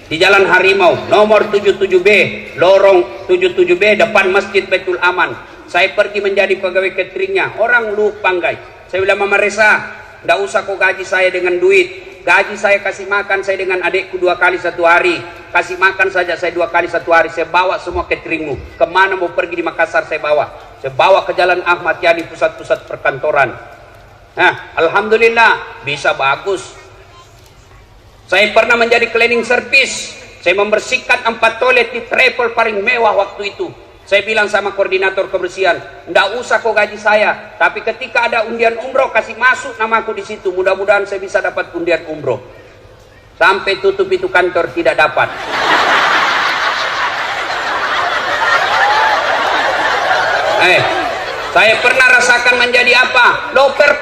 di Jalan Harimau, nomor 77B, lorong 77B, depan Masjid Baitul Aman. Saya pergi menjadi pegawai cateringnya, orang Luuk Banggai. Saya bilang, Mama Resa, tidak usah kau gaji saya dengan duit. Gaji saya kasih makan saya dengan adikku 2 kali 1 hari. Kasih makan saja saya 2 kali 1 hari. Saya bawa semua cateringmu. Kemana mau pergi di Makassar saya bawa. Saya bawa ke Jalan Ahmad Yani, pusat-pusat perkantoran. Nah, alhamdulillah bisa bagus. Saya pernah menjadi cleaning service. Saya membersihkan 4 toilet di travel paling mewah waktu itu. Saya bilang sama koordinator kebersihan, ndak usah kau gaji saya, tapi ketika ada undian umroh kasih masuk namaku di situ. Mudah-mudahan saya bisa dapat undian umroh. Sampai tutup itu kantor tidak dapat. Saya pernah rasakan menjadi apa? Loper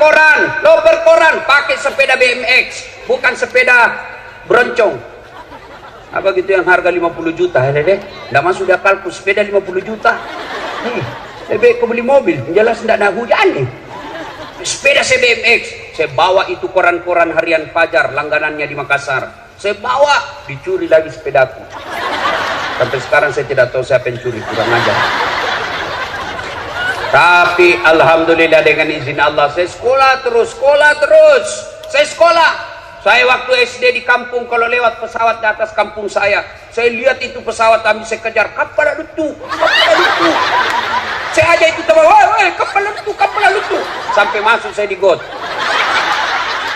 koran, pakai sepeda BMX, bukan sepeda broncong. Apa gitu yang harga 50 juta, nggak masuk di akalku, sepeda 50 juta. Lebih kau beli mobil, jelas nggak ada hujan nih. Sepeda saya BMX, saya bawa itu koran-koran harian Fajar, langganannya di Makassar. Saya bawa, dicuri lagi sepedaku. Sampai sekarang saya tidak tahu siapa yang curi, kurang ajar. Tapi alhamdulillah dengan izin Allah saya sekolah terus. Saya sekolah. Saya waktu SD di kampung, kalau lewat pesawat di atas kampung saya lihat itu pesawat kami, saya kejar, kapal lutu. Saya aja itu teman, kapal lutu. Sampai masuk saya di got.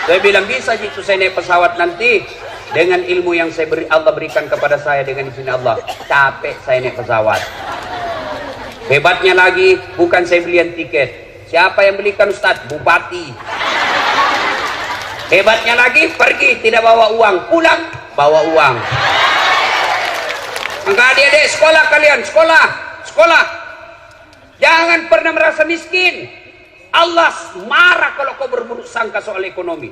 Saya bilang bisa itu saya naik pesawat nanti dengan ilmu yang Allah berikan kepada saya dengan izin Allah. Capek saya naik pesawat. Hebatnya lagi, bukan saya belian tiket. Siapa yang belikan Ustadz? Bupati. Hebatnya lagi, pergi tidak bawa uang, pulang bawa uang. Maka adik-adik sekolah kalian, sekolah. Jangan pernah merasa miskin. Allah marah kalau kau berburuk sangka soal ekonomi.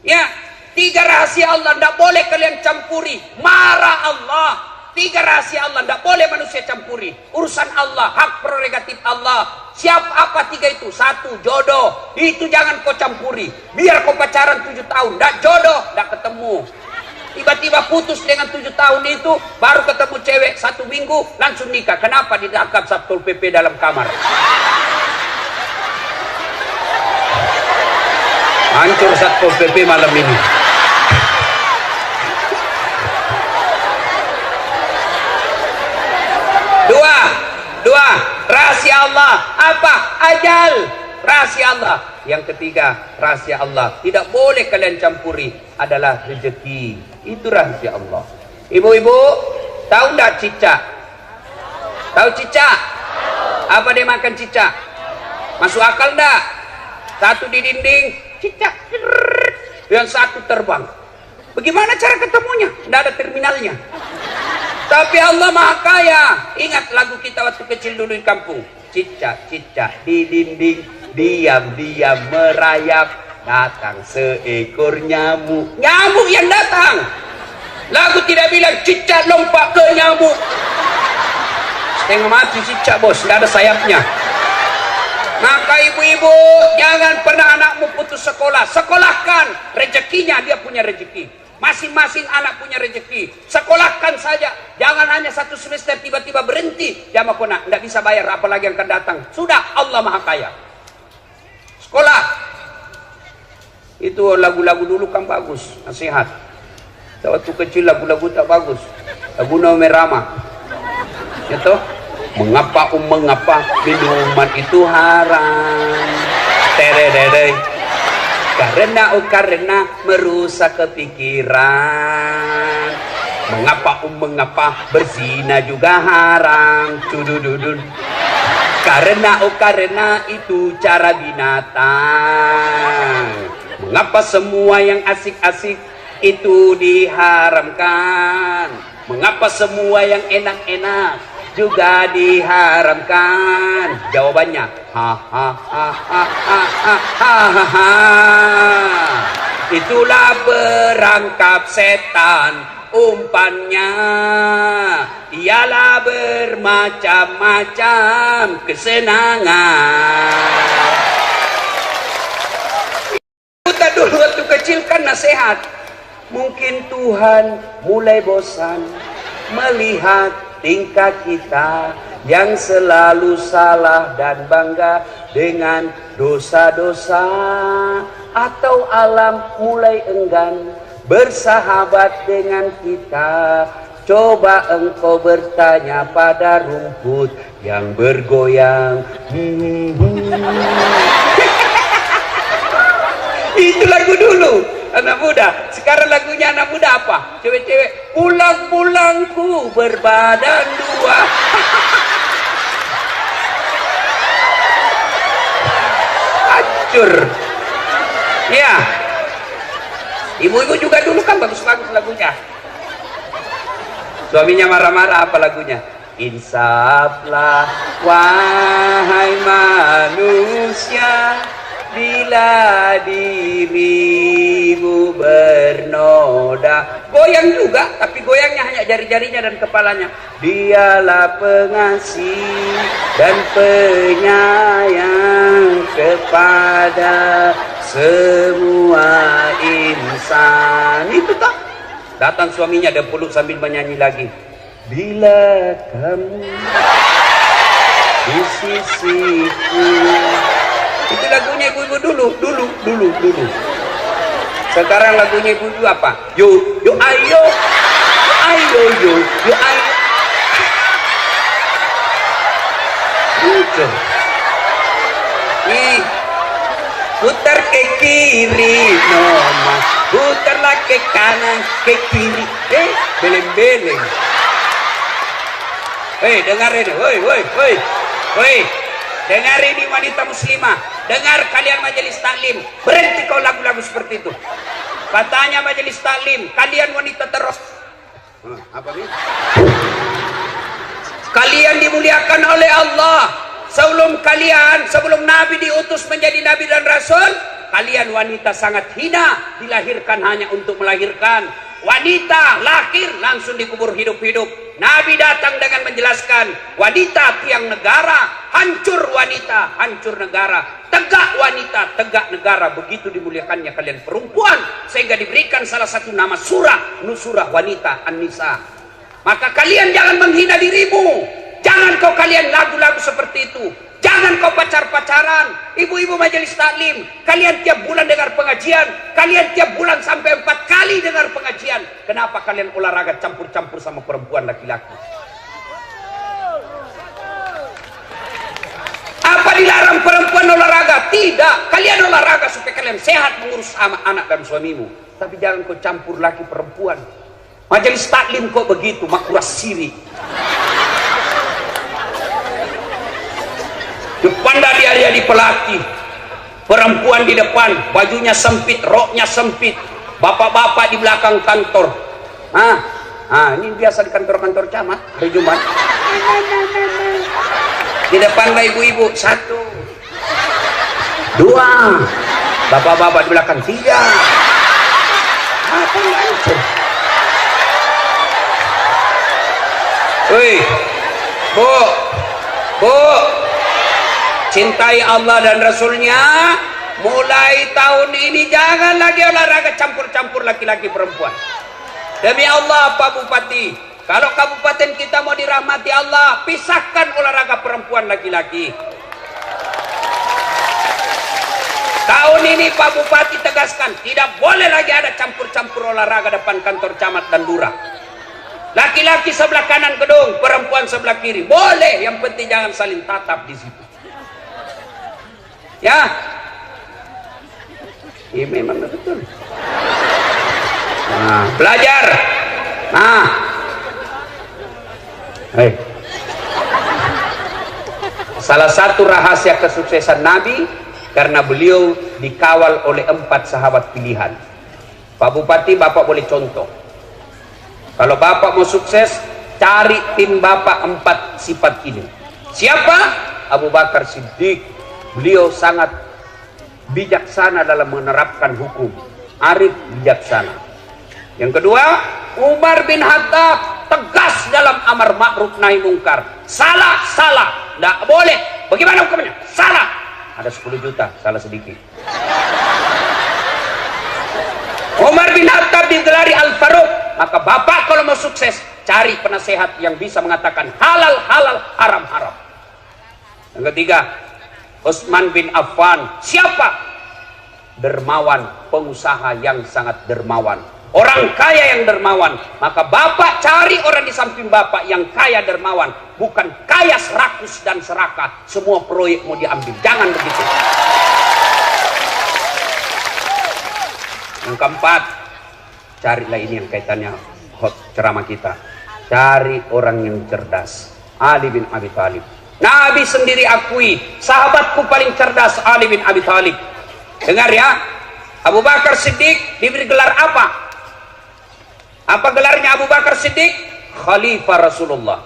Ya, 3 rahasia Allah tidak boleh kalian campuri. Marah Allah. 3 rahasia Allah tidak boleh manusia campuri. Urusan Allah, hak prerogatif Allah. Siapa apa 3 itu? 1, jodoh. Itu jangan kau campuri. Biar kau pacaran 7 tahun, tidak jodoh, tidak ketemu. Tiba-tiba putus dengan 7 tahun itu, baru ketemu cewek 1 minggu, langsung nikah. Kenapa? Ditangkap Satpol PP dalam kamar. Hancur Satpol PP malam ini. Dua, rahasia Allah. Apa? Ajal. Rahasia Allah. Yang ketiga, rahasia Allah. Tidak boleh kalian campuri. Adalah rezeki. Itu rahasia Allah. Ibu-ibu, tahu enggak cicak? Tahu cicak? Apa dia makan cicak? Masuk akal enggak? Satu di dinding, cicak. Yang satu terbang. Bagaimana cara ketemunya? Tidak ada terminalnya. Tapi Allah Maha Kaya. Ingat lagu kita waktu kecil dulu di kampung. Cicak-cicak di dinding, diam-diam merayap, datang seekor nyamuk. Nyamuk yang datang. Lagu tidak bilang cicak lompat ke nyamuk. Setengah mati cicak bos, tidak ada sayapnya. Maka ibu-ibu, jangan pernah anakmu putus sekolah. Sekolahkan, rezekinya dia punya rezeki. Masing-masing anak punya rezeki. Sekolahkan saja. Jangan hanya 1 semester tiba-tiba berhenti. Jamaah kona, tidak bisa bayar apalagi yang akan datang. Sudah, Allah Maha Kaya. Sekolah. Itu lagu-lagu dulu kan bagus, nasihat. Waktu kecil lagu-lagu tak bagus. Lagu Nome Rama. Itu mengapa minuman itu haram? Tererere. Karena merusak kepikiran. Mengapa berzina juga haram? Cudududun. Karena itu cara binatang. Mengapa semua yang asik-asik itu diharamkan? Mengapa semua yang enak-enak juga diharamkan? Jawabannya, itulah perangkap setan. Umpannya ialah bermacam-macam kesenangan. Kita dulu waktu kecil kan nasihat. Mungkin Tuhan mulai bosan melihat tingkah kita yang selalu salah dan bangga dengan dosa-dosa, atau alam mulai enggan bersahabat dengan kita. Coba engkau bertanya pada rumput yang bergoyang. Itu lagu dulu anak muda. Sekarang lagunya anak muda apa? Cewek-cewek, pulang-pulangku berbadan dua. Hancur. Ya. Ibu-ibu juga dulu kan bagus-bagus lagunya. Suaminya marah-marah, apa lagunya? Insaflah wahai manusia, bila dirimu bernoda. Goyang juga, tapi goyangnya hanya jari-jarinya dan kepalanya. Dialah pengasih dan penyayang kepada semua insan. Itu tak? Datang suaminya dan peluk sambil menyanyi lagi. Bila kamu di sisiku. Itu lagunya ibu-ibu dulu. Sekarang lagunya ibu-ibu apa? Yo ayo, yo ayo. Gitu. Nih, putar ke kiri, noma. Putarlah ke kanan, ke kiri. Beleng-beleng. Dengar ini, woi. Dengar ini wanita muslimah. Dengar kalian majelis taklim. Berhenti kau lagu-lagu seperti itu. Katanya majelis taklim, kalian wanita terus. Apa ini? Kalian dimuliakan oleh Allah. Sebelum Nabi diutus menjadi Nabi dan Rasul, kalian wanita sangat hina, dilahirkan hanya untuk melahirkan. Wanita lahir langsung dikubur hidup-hidup. Nabi datang dengan menjelaskan, wanita tiang negara, hancur wanita, hancur negara. Tegak wanita, tegak negara. Begitu dimuliakannya kalian perempuan, sehingga diberikan salah satu nama surah, Nusurah wanita, An-Nisa. Maka kalian jangan menghina dirimu. Jangan kau kalian lagu-lagu seperti itu. Jangan kau pacar-pacaran. Ibu-ibu majelis taklim, kalian tiap bulan dengar pengajian. Kalian tiap bulan sampai 4 kali dengar pengajian. Kenapa kalian olahraga campur-campur sama perempuan laki-laki? Apa dilarang perempuan olahraga? Tidak. Kalian olahraga supaya kalian sehat mengurus anak dan suamimu. Tapi jangan kau campur laki perempuan. Majelis taklim kok begitu, makruh syirik. Depan dia di pelatih, perempuan di depan, bajunya sempit, roknya sempit, bapak-bapak di belakang kantor. Ini biasa di kantor-kantor camat hari Jumat. Di depan ibu-ibu 1, 2, bapak-bapak di belakang 3. Apa itu? Woi, Bu, cintai Allah dan Rasulnya, mulai tahun ini jangan lagi olahraga campur-campur laki-laki perempuan. Demi Allah Pak Bupati, kalau kabupaten kita mau dirahmati Allah, pisahkan olahraga perempuan laki-laki. Tahun ini Pak Bupati tegaskan, tidak boleh lagi ada campur-campur olahraga depan kantor camat dan lurah. Laki-laki sebelah kanan gedung, perempuan sebelah kiri. Boleh, yang penting jangan saling tatap di situ. Ya. Iya memang betul. Nah, belajar. Nah. Hei. Salah satu rahasia kesuksesan Nabi karena beliau dikawal oleh 4 sahabat pilihan. Pak Bupati, Bapak boleh contoh. Kalau Bapak mau sukses, cari tim Bapak 4 sifat ini. Siapa? Abu Bakar Siddiq. Beliau sangat bijaksana dalam menerapkan hukum. Arif, bijaksana. Yang kedua, Umar bin Khattab, tegas dalam amar ma'ruf nahi mungkar. Salah, salah. Tidak boleh. Bagaimana hukumnya? Salah. Ada 10 juta, salah sedikit. Umar bin Khattab digelari Al-Faruq. Maka Bapak kalau mau sukses, cari penasehat yang bisa mengatakan halal halal, haram haram. Yang ketiga, Utsman bin Affan. Siapa? Dermawan, pengusaha yang sangat dermawan, orang kaya yang dermawan. Maka Bapak cari orang di samping Bapak yang kaya dermawan, bukan kaya serakus dan serakah, semua proyek mau diambil. Jangan begitu. Yang keempat, carilah ini yang kaitannya ceramah kita. Cari orang yang cerdas. Ali bin Abi Thalib. Nabi sendiri akui, sahabatku paling cerdas Ali bin Abi Thalib. Dengar ya, Abu Bakar Siddiq diberi gelar apa? Apa gelarnya Abu Bakar Siddiq? Khalifah Rasulullah.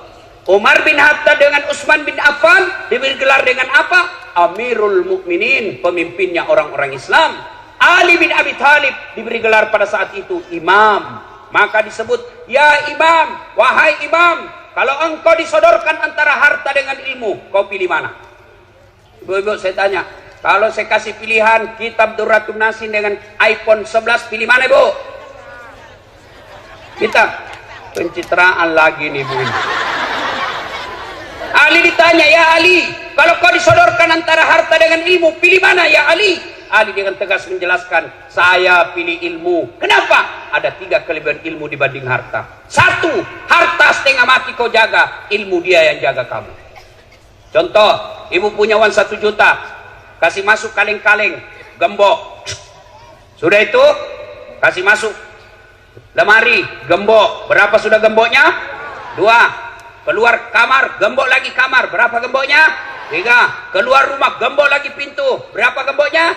Umar bin Khattab dengan Utsman bin Affan diberi gelar dengan apa? Amirul Mukminin, pemimpinnya orang-orang Islam. Ali bin Abi Thalib diberi gelar pada saat itu imam. Maka disebut, ya imam, wahai imam, kalau engkau disodorkan antara harta dengan ilmu, kau pilih mana? Ibu-ibu saya tanya, kalau saya kasih pilihan kitab Durratun Nasin dengan iPhone 11, pilih mana ibu? Kita pencitraan lagi nih bu. Ali ditanya, ya Ali, kalau kau disodorkan antara harta dengan ilmu, pilih mana ya Ali? Ali dengan tegas menjelaskan, saya pilih ilmu. Kenapa? Ada 3 kelebihan ilmu dibanding harta. 1, harta setengah mati kau jaga, ilmu dia yang jaga kamu. Contoh, ibu punya uang 1 juta, kasih masuk kaleng-kaleng, gembok. Sudah itu, kasih masuk lemari, gembok. Berapa sudah gemboknya? 2. Keluar kamar, gembok lagi kamar. Berapa gemboknya? 3. Keluar rumah, gembok lagi pintu. Berapa gemboknya?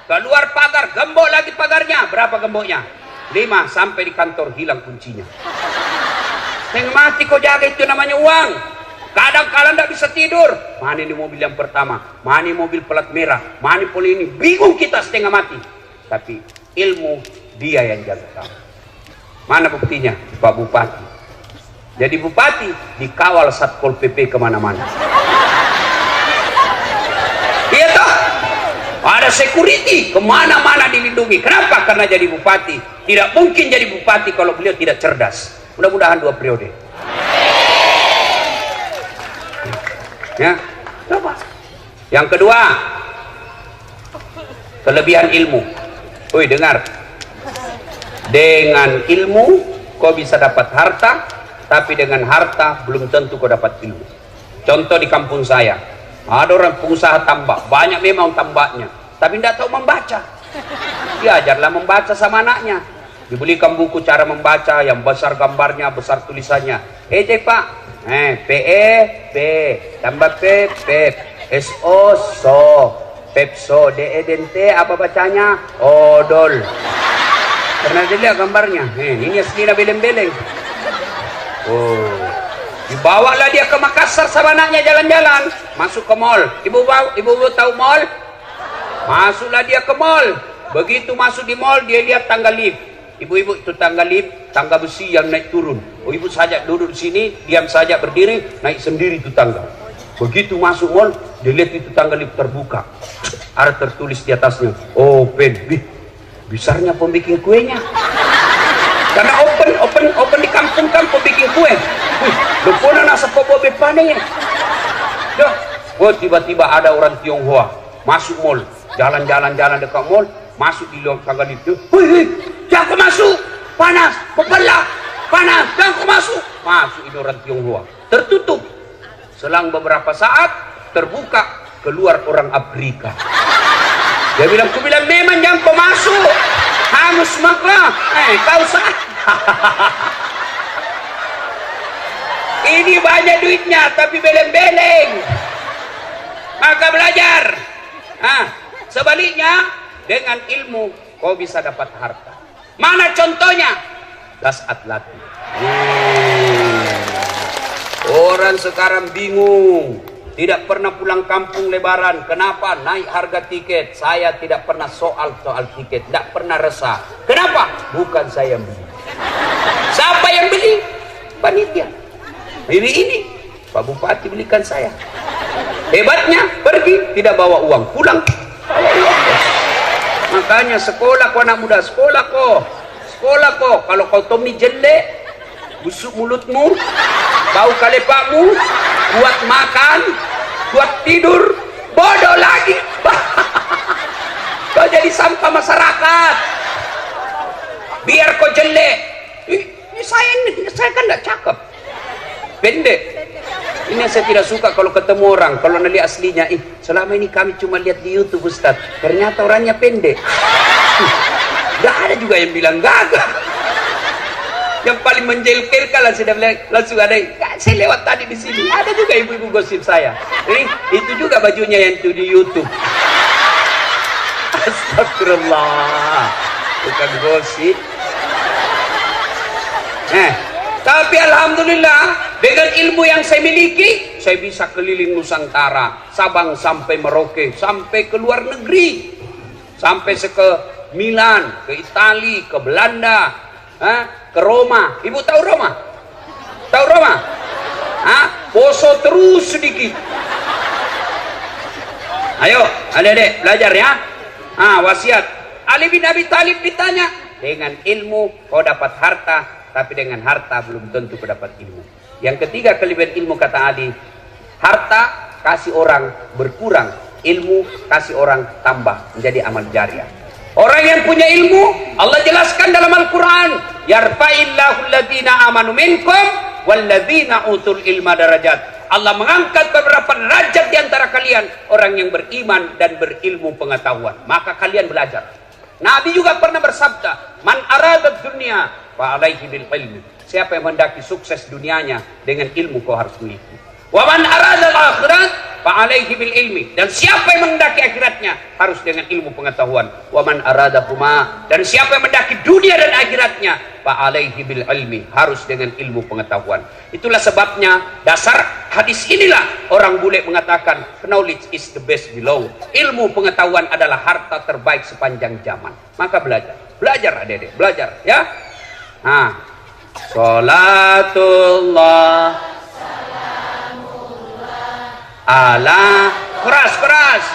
Keluar pagar, gembok lagi pagarnya. Berapa gemboknya? 5. Sampai di kantor hilang kuncinya. Setengah mati kau jaga, itu namanya uang. Kadang-kadang tidak bisa tidur. Mana ini mobil yang pertama? Mana ini mobil pelat merah? Mana poli ini? Bingung kita setengah mati. Tapi ilmu dia yang jaga kamu. Mana buktinya? Pak Bupati. Jadi Bupati dikawal Satpol PP kemana-mana. Iya toh? Ada security kemana-mana dilindungi. Kenapa? Karena jadi bupati. Tidak mungkin jadi bupati kalau beliau tidak cerdas. Mudah-mudahan 2 periode. Ya, coba. Yang kedua, kelebihan ilmu. Woi, dengar. Dengan ilmu kau bisa dapat harta, tapi dengan harta belum tentu kau dapat ilmu. Contoh di kampung saya. Ada orang pengusaha tambak, banyak memang tambaknya, tapi tidak tahu membaca. Diajarlah membaca sama anaknya. Dibelikan buku cara membaca yang besar gambarnya, besar tulisannya. Cek pak, PE, P, tambah P, Pep, SO, so, Pepso, DE, Dente, apa bacanya? Odol. Pernah dilihat gambarnya? Ini aslinya beleng-beleng. Oh. Dibawalah dia ke Makassar sama anaknya jalan-jalan, masuk ke mall. Ibu tahu mall? Masuklah dia ke mall. Begitu masuk di mall, dia lihat tangga lift. Ibu-ibu, itu tangga lift, tangga besi yang naik turun. Oh, ibu saja duduk di sini, diam saja berdiri, naik sendiri itu tangga. Begitu masuk mall, dia lihat itu tangga lift terbuka. Ada tertulis di atasnya, open. Besarnya pembikin kuenya. Karena open di kampung-kampung bikin kue. Lupuna nasa pobobe pane. Tiba-tiba ada orang Tionghoa masuk mall, jalan-jalan dekat mall, masuk di luar tangga itu. Jangan kau masuk, panas, berbelak, panas, jangan kau masuk. Masuk ini orang Tionghoa, tertutup. Selang beberapa saat terbuka, keluar orang Afrika. Dia bilang, ku bilang memang jangan kau masuk. Hangus maklah, kau sah. Ini banyak duitnya, tapi beleng-beleng. Maka belajar. Sebaliknya, dengan ilmu kau bisa dapat harta. Mana contohnya? Das Atlati. Orang sekarang bingung. Tidak pernah pulang kampung lebaran. Kenapa? Naik harga tiket. Saya tidak pernah soal tiket. Tidak pernah resah. Kenapa? Bukan saya yang beli. Siapa yang beli? Panitia. Ini Pak Bupati belikan saya. Hebatnya, pergi tidak bawa uang, pulang bawa uang. Makanya sekolah kau anak muda, sekolah kau. Kalau kau Tommy jelek, busuk mulutmu, bau kalepakmu, buat makan, buat tidur, bodoh lagi. Kau jadi sampah masyarakat. Biar kau jelek. Saya kan tidak cakep, pendek. Ini yang saya tidak suka kalau ketemu orang, kalau lihat aslinya, selama ini kami cuma lihat di YouTube Ustaz, ternyata orangnya pendek. Gak ada juga yang bilang gagah. Yang paling menjelkelkan langsung ada. Saya lewat tadi di sini, ada juga ibu-ibu gosip saya. Itu juga bajunya yang itu di YouTube. Astagfirullah, bukan gosip. Tapi alhamdulillah, dengan ilmu yang saya miliki, saya bisa keliling Nusantara, Sabang sampai Merauke, sampai ke luar negeri, sampai ke Milan, ke Itali, ke Belanda, ke Roma. Ibu tahu Roma? Tahu Roma? Poso terus sedikit. Ayo, adik-adik belajar ya. Wasiat Ali bin Abi Thalib ditanya, dengan ilmu kau dapat harta, tapi dengan harta belum tentu kau dapat ilmu. Yang ketiga kelebihan ilmu, kata Ali, harta kasih orang berkurang, ilmu kasih orang tambah menjadi amal jariah. Orang yang punya ilmu, Allah jelaskan dalam Al-Quran, yarfa'illahu alladhina amanu minkum walladhina utul ilma darajat. Allah mengangkat beberapa derajat di antara kalian, orang yang beriman dan berilmu pengetahuan. Maka kalian belajar. Nabi juga pernah bersabda, man arada dunya fa alaihi bil ilmi. Siapa yang mendaki sukses dunianya, dengan ilmu kau harus miliki. Wa man arada al akhirat fa alaihi bil ilmi. Dan siapa yang mendaki akhiratnya, harus dengan ilmu pengetahuan. Wa man arada huma. Dan siapa yang mendaki dunia dan akhiratnya, fa alaihi bil ilmi, harus dengan ilmu pengetahuan. Itulah sebabnya dasar hadis inilah orang bule mengatakan, knowledge is the best below. Ilmu pengetahuan adalah harta terbaik sepanjang zaman. Maka belajar adik-adik, belajar ya. Salatullah ala keras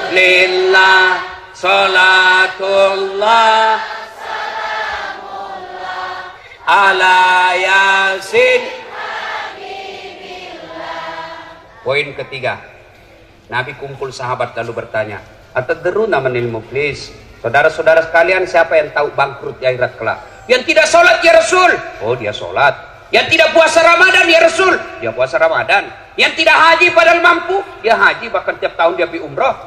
lillah, salatullah ala yasin. Poin ketiga, Nabi kumpul sahabat lalu bertanya, atadruna manil muflis? Saudara-saudara sekalian, siapa yang tahu bangkrut di akhirat kelak? Yang tidak sholat ya Rasul. Oh, dia sholat. Yang tidak puasa Ramadan ya Rasul. Dia puasa Ramadan. Yang tidak haji padahal mampu, dia haji, bahkan tiap tahun dia pergi umrah.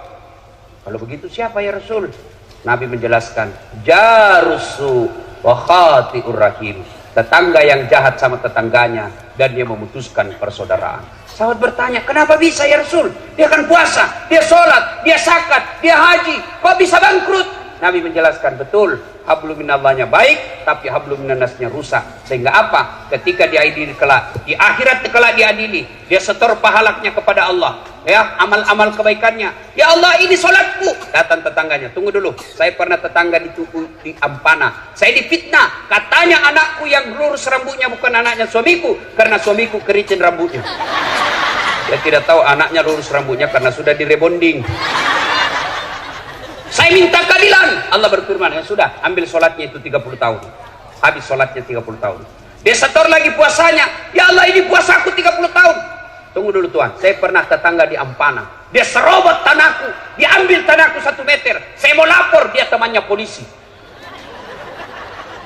Kalau begitu siapa ya Rasul? Nabi menjelaskan, jarusu wa khati'ur rahim. Tetangga yang jahat sama tetangganya dan dia memutuskan persaudaraan. Sahabat bertanya, kenapa bisa ya Rasul? Dia kan puasa, dia sholat, dia zakat, dia haji, kok bisa bangkrut? Nabi menjelaskan, betul, hablum minallahnya baik, tapi hablum minannasnya rusak. Sehingga apa? Ketika diadili kelak, di akhirat kelak diadili, dia setor pahalanya kepada Allah, ya, amal-amal kebaikannya. Ya Allah, ini sholatku. Datang tetangganya, tunggu dulu, saya pernah tetangga di Ampana, saya difitnah, katanya anakku yang lurus rambutnya bukan anaknya suamiku, karena suamiku keriting rambutnya. Dia tidak tahu anaknya lurus rambutnya karena sudah direbonding. Saya minta keadilan. Allah berfirman, ya sudah, ambil sholatnya itu 30 tahun. Habis sholatnya 30 tahun. Dia setor lagi puasanya. Ya Allah, ini puasa aku 30 tahun. Tunggu dulu Tuhan, saya pernah tetangga di Ampana. Dia serobot tanahku. Dia ambil tanahku 1 meter. Saya mau lapor, dia temannya polisi.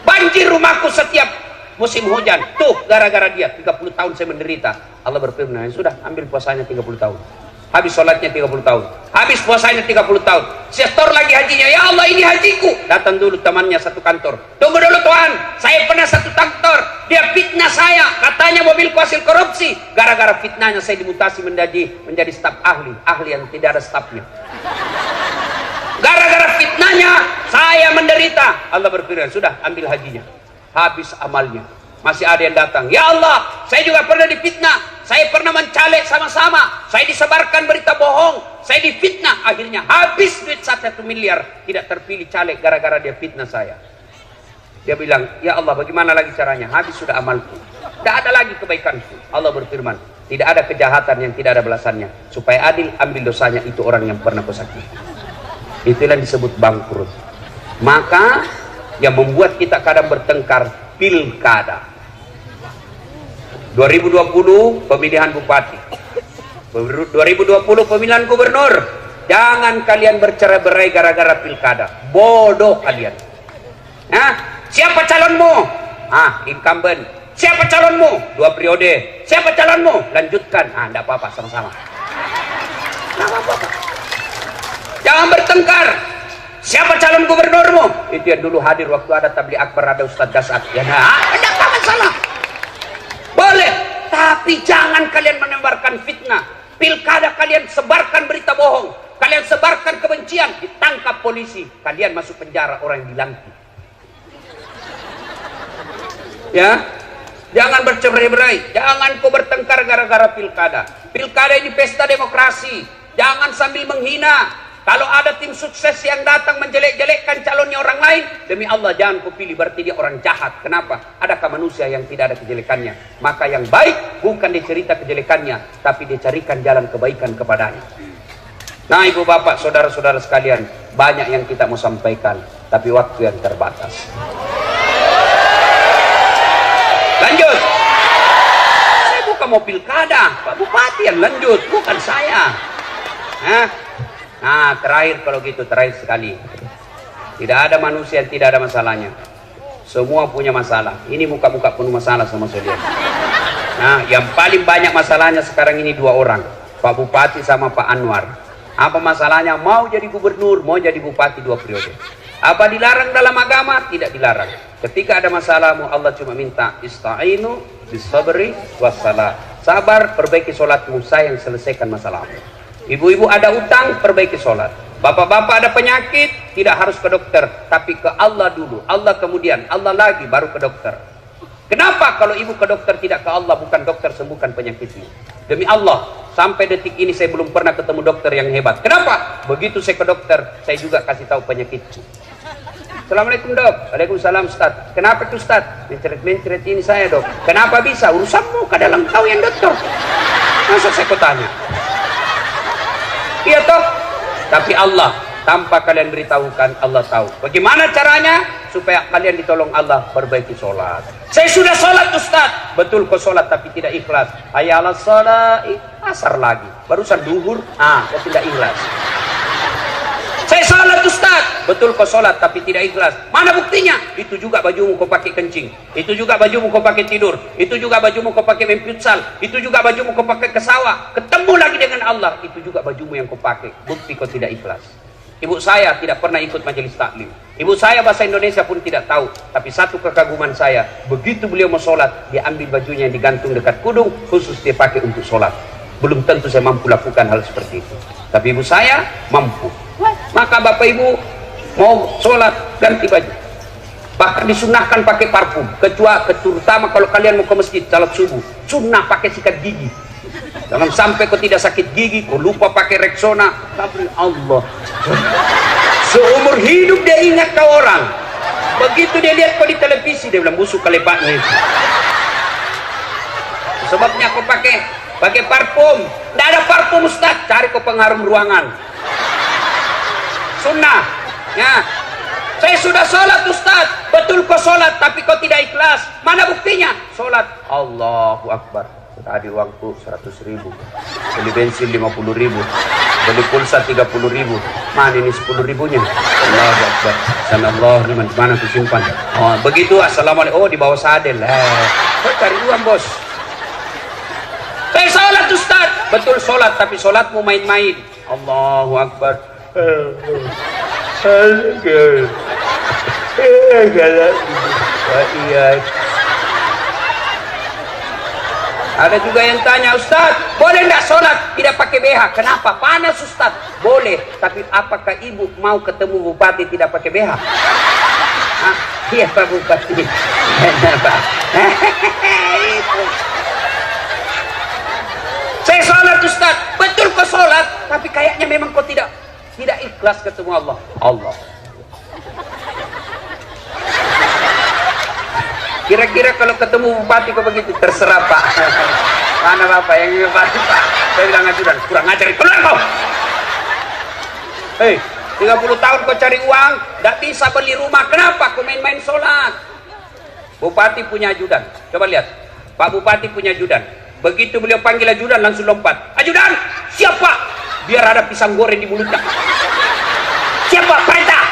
Banjir rumahku setiap musim hujan. Tuh, gara-gara dia 30 tahun saya menderita. Allah berfirman, ya sudah, ambil puasanya 30 tahun. Habis sholatnya 30 tahun. Habis puasanya 30 tahun. Setor lagi hajinya. Ya Allah, ini hajiku. Datang dulu temannya satu kantor. Tunggu dulu Tuhan, saya pernah satu kantor. Dia fitnah saya. Katanya mobilku hasil korupsi. Gara-gara fitnahnya saya dimutasi menjadi staf ahli. Ahli yang tidak ada stafnya. Gara-gara fitnahnya saya menderita. Allah berfirman, sudah, ambil hajinya. Habis amalnya. Masih ada yang datang. Ya Allah, saya juga pernah difitnah. Saya pernah mencalek sama-sama. Saya disebarkan berita bohong. Saya difitnah. Akhirnya habis duit 1 miliar. Tidak terpilih caleg gara-gara dia fitnah saya. Dia bilang, ya Allah, bagaimana lagi caranya? Habis sudah amalku. Tidak ada lagi kebaikanku. Allah berfirman, tidak ada kejahatan yang tidak ada balasannya. Supaya adil, ambil dosanya itu orang yang pernah kau sakiti. Itulah yang disebut bangkrut. Maka yang membuat kita kadang bertengkar, pilkada. 2020 pemilihan bupati, 2020 pemilihan gubernur. Jangan kalian bercerai-berai gara-gara pilkada. Bodoh kalian. Siapa calonmu? Incumbent. Siapa calonmu? 2 periode. Siapa calonmu? Lanjutkan. Enggak apa-apa, sama-sama. Enggak apa-apa. Jangan bertengkar. Siapa calon gubernurmu? Itu yang dulu hadir waktu ada tabligh akbar, ada Ustadz Dasat. Ya, enggak apa masalah. Boleh, tapi jangan kalian menebarkan fitnah. Pilkada kalian sebarkan berita bohong. Kalian sebarkan kebencian, ditangkap polisi. Kalian masuk penjara, orang yang dilantik. Ya, jangan bercerai-berai. Jangan kau bertengkar gara-gara pilkada. Pilkada ini pesta demokrasi. Jangan sambil menghina. Kalau ada tim sukses yang datang menjelek-jelekkan calonnya orang lain, demi Allah jangan kau pilih, berarti dia orang jahat. Kenapa? Adakah manusia yang tidak ada kejelekannya? Maka yang baik bukan dicerita kejelekannya, tapi dicarikan jalan kebaikan kepadanya. Nah, ibu bapak, saudara-saudara sekalian, banyak yang kita mau sampaikan, tapi waktu yang terbatas. Lanjut. Saya bukan mau pilkada, Pak Bupati yang lanjut, bukan saya. Nah, terakhir kalau gitu, terakhir sekali. Tidak ada manusia yang tidak ada masalahnya. Semua punya masalah. Ini muka-muka penuh masalah sama saya. Nah, yang paling banyak masalahnya sekarang ini 2 orang. Pak Bupati sama Pak Anwar. Apa masalahnya? Mau jadi gubernur, mau jadi bupati 2 periode. Apa dilarang dalam agama? Tidak dilarang. Ketika ada masalahmu, Allah cuma minta ista'inu bisabri wassalah. Sabar, perbaiki sholatmu, saya yang selesaikan masalahmu. Ibu-ibu ada utang, perbaiki sholat. Bapak-bapak ada penyakit, tidak harus ke dokter, tapi ke Allah dulu. Allah kemudian, Allah lagi, baru ke dokter. Kenapa kalau ibu ke dokter tidak ke Allah? Bukan dokter sembuhkan penyakitmu. Demi Allah, sampai detik ini saya belum pernah ketemu dokter yang hebat. Kenapa? Begitu saya ke dokter, saya juga kasih tahu penyakitku. Assalamualaikum dok. Waalaikumsalam Ustaz. Kenapa tuh Ustaz? Mencret-mencret ini saya dok. Kenapa bisa? Urusanmu, kadang tahu yang dokter. Masa saya kau tanya? Iya toh, tapi Allah tanpa kalian beritahukan, Allah tahu. Bagaimana caranya supaya kalian ditolong Allah? Perbaiki sholat. Saya sudah sholat Ustaz. Betul kau sholat tapi tidak ikhlas. Hayya 'alas shalah, asar lagi. Barusan duhur, kau tidak ikhlas. Saya sholat Ustaz. Betul kau sholat tapi tidak ikhlas. Mana buktinya? Itu juga bajumu kau pakai kencing. Itu juga bajumu kau pakai tidur. Itu juga bajumu kau pakai main futsal. Itu juga bajumu kau pakai ke sawah. Ketemu lagi dengan Allah. Itu juga bajumu yang kau pakai. Bukti kau tidak ikhlas. Ibu saya tidak pernah ikut majelis taklim. Ibu saya bahasa Indonesia pun tidak tahu. Tapi satu kekaguman saya, begitu beliau mau sholat, dia ambil bajunya yang digantung dekat kudung, khusus dia pakai untuk sholat. Belum tentu saya mampu lakukan hal seperti itu. Tapi ibu saya mampu. Maka bapak ibu mau sholat ganti baju. Bahkan disunahkan pakai parfum. Terutama kalau kalian mau ke masjid salat subuh, sunnah pakai sikat gigi. Jangan sampai kau tidak sakit gigi, kau lupa pakai Rexona. Tapi Allah, seumur hidup dia ingat kau orang. Begitu dia lihat kau di televisi, dia bilang busuk kali Pak nih. Sebabnya kau pakai pakai parfum. Tidak ada parfum Ustaz, cari kau pengharum ruangan. Sunnah. Ya. Saya sudah sholat Ustaz, betul kau sholat tapi kau tidak ikhlas. Mana buktinya? Sholat. Allahu Akbar. Tadi uangku 100.000, beli bensin 50.000, beli pulsa 30.000. Mana ini 10.000-nya? Allahu Akbar. Allah di mana aku simpan? Oh, begitu. Assalamualaikum. Oh, di bawah sadel. Kau cari uang bos. Saya sholat Ustaz, betul sholat tapi sholatmu main-main. Allahu Akbar. Ada juga yang tanya, Ustaz, boleh nggak sholat tidak pakai BH? Kenapa? Panas Ustaz. Boleh, tapi apakah ibu mau ketemu bupati tidak pakai BH? Iya Pak Bupati. Saya sholat Ustaz, betul kau sholat, tapi kayaknya memang kau tidak ikhlas ketemu Allah. Kira-kira kalau ketemu bupati kok begitu? Terserah Pak. Mana Bapak yang bupati Pak? Saya bilang ajudan, kurang ajar, keluar kau. Hei, 30 tahun kau cari uang, tidak bisa beli rumah. Kenapa kau main-main sholat? Bupati punya ajudan. Coba lihat, Pak Bupati punya ajudan. Begitu beliau panggil ajudan langsung lompat. Ajudan, siapa? Biar ada pisang goreng di mulutnya. Siapa? Perintah.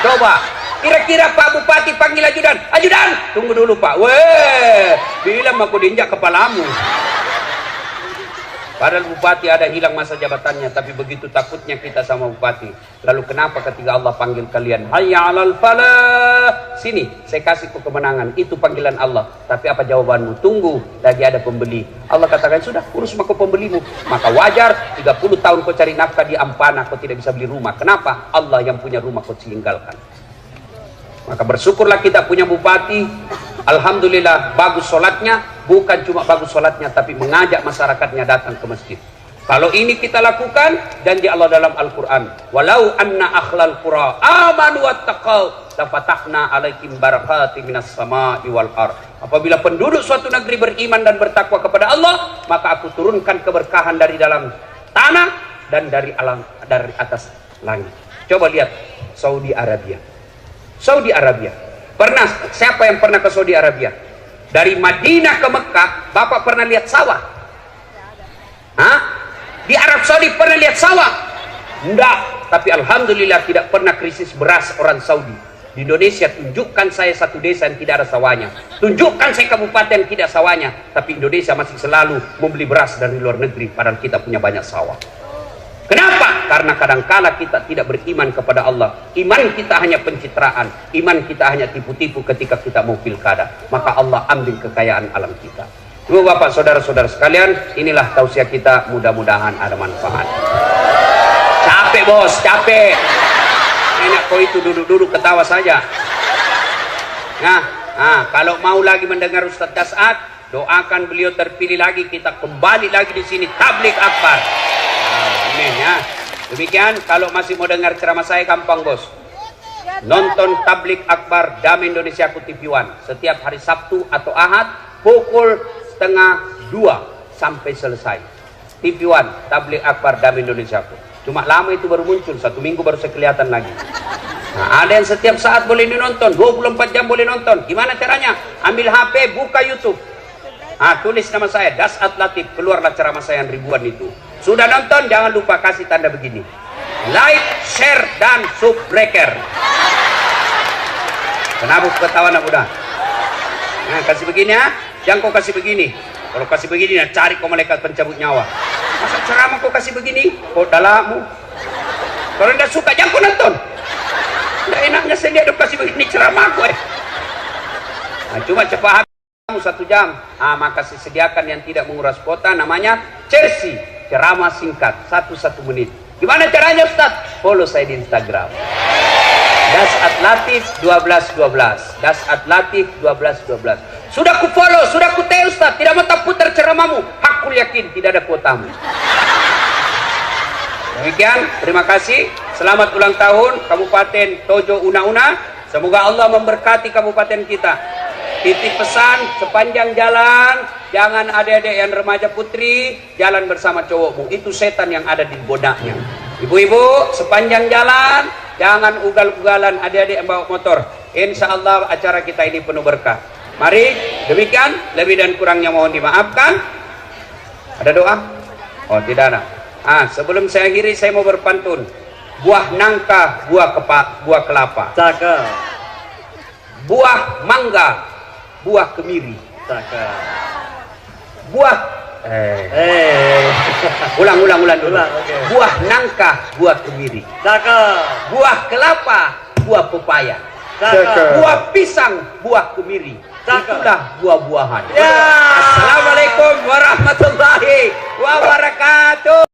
Coba. Kira-kira Pak Bupati panggil ajudan. Ajudan, tunggu dulu Pak. Weh, bilang aku diinjak kepalamu. Padahal Bupati ada hilang masa jabatannya, tapi begitu takutnya kita sama Bupati. Lalu kenapa ketika Allah panggil kalian, hayya 'alal falah, sini saya kasih kau kemenangan, itu panggilan Allah. Tapi apa jawabanmu? Tunggu, lagi ada pembeli. Allah katakan, sudah urus maka pembelimu. Maka wajar 30 tahun kau cari nafkah di Ampana, kau tidak bisa beli rumah. Kenapa? Allah yang punya rumah kau tinggalkan. Maka bersyukurlah kita punya bupati. Alhamdulillah bagus sholatnya. Bukan cuma bagus sholatnya, tapi mengajak masyarakatnya datang ke masjid. Kalau ini kita lakukan, janji Allah dalam Al-Quran, walau anna akhlal qura amanu wattaqau lafatahna alaikum barakatim minas sama'i wal ardh. Apabila penduduk suatu negeri beriman dan bertakwa kepada Allah, maka aku turunkan keberkahan dari dalam tanah dan dari alam, dari atas langit. Coba lihat Saudi Arabia. Saudi Arabia. Pernah, siapa yang pernah ke Saudi Arabia? Dari Madinah ke Mekah, Bapak pernah lihat sawah? Hah? Di Arab Saudi pernah lihat sawah? Enggak. Tapi Alhamdulillah tidak pernah krisis beras orang Saudi. Di Indonesia tunjukkan saya satu desa yang tidak ada sawahnya. Tunjukkan saya kabupaten yang tidak sawahnya. Tapi Indonesia masih selalu membeli beras dari luar negeri, padahal kita punya banyak sawah. Kenapa? Karena kadangkala kita tidak beriman kepada Allah. Iman kita hanya pencitraan. Iman kita hanya tipu-tipu ketika kita mau pilkada. Maka Allah ambil kekayaan alam kita. Ibu bapak saudara-saudara sekalian, inilah tausiah kita, mudah-mudahan ada manfaat. Capek bos, capek. Enak kau itu duduk-duduk ketawa saja. Nah, kalau mau lagi mendengar Ustaz Das'ad, doakan beliau terpilih lagi, kita kembali lagi di sini tablik akbar. Amin ya. Demikian, kalau masih mau dengar ceramah saya gampang bos. Nonton tablik akbar Damai Indonesia Ku TV One setiap hari Sabtu atau Ahad pukul 1:30 sampai selesai. TV One tablik akbar Damai Indonesia Ku. Cuma lama itu baru muncul, 1 minggu baru kelihatan lagi. Nah, ada yang setiap saat boleh dinonton, 24 jam boleh nonton. Gimana caranya? Ambil HP, buka YouTube. Tulis nama saya Das'ad Latif, keluarlah ceramah saya yang ribuan itu. Sudah nonton, jangan lupa kasih tanda begini, like, share, dan subbreaker. Kenapa ketawa nak udah? Nah, kasih begini ya, jangan kau kasih begini. Kalau kasih begini, nah, cari kau malaikat pencabut nyawa. Masa ceramah kau kasih begini? Kau dalammu. Kalau tidak suka, jangan kau nonton. Tidak enaknya saya lihat kasih begini ceramah aku. Nah, cuma cepat 1 jam. Maka sediakan yang tidak menguras kuota, namanya Chelsea. Ceramah singkat 1 menit. Gimana caranya Ustaz? Follow saya di Instagram. Das'ad Latif 1212. Das'ad Latif 1212. Sudah ku follow, sudah ku tag Ustaz. Tidak mau tak putar ceramahmu. Hakul yakin tidak ada kuotamu. Demikian, terima kasih. Selamat ulang tahun Kabupaten Tojo Una Una. Semoga Allah memberkati kabupaten kita. titip pesan sepanjang jalan, jangan adik-adik yang remaja putri jalan bersama cowokmu, itu setan yang ada di benaknya. Ibu-ibu sepanjang jalan jangan ugal-ugalan adik-adik yang bawa motor. Insya Allah acara kita ini penuh berkah. Mari, demikian, lebih dan kurangnya mohon dimaafkan. Ada doa? Oh, tidak ada. Sebelum saya akhiri, saya mau berpantun. Buah nangka, buah kelapa. Cakep. Buah mangga, buah kemiri. Cakep. Buah ulang dulu. Okay. Buah nangka, buah kemiri. Cakep. Buah kelapa, buah pepaya. Cakep. Buah pisang, buah kemiri. Cakep. Itulah buah-buahan. Ya. Assalamualaikum warahmatullahi wabarakatuh.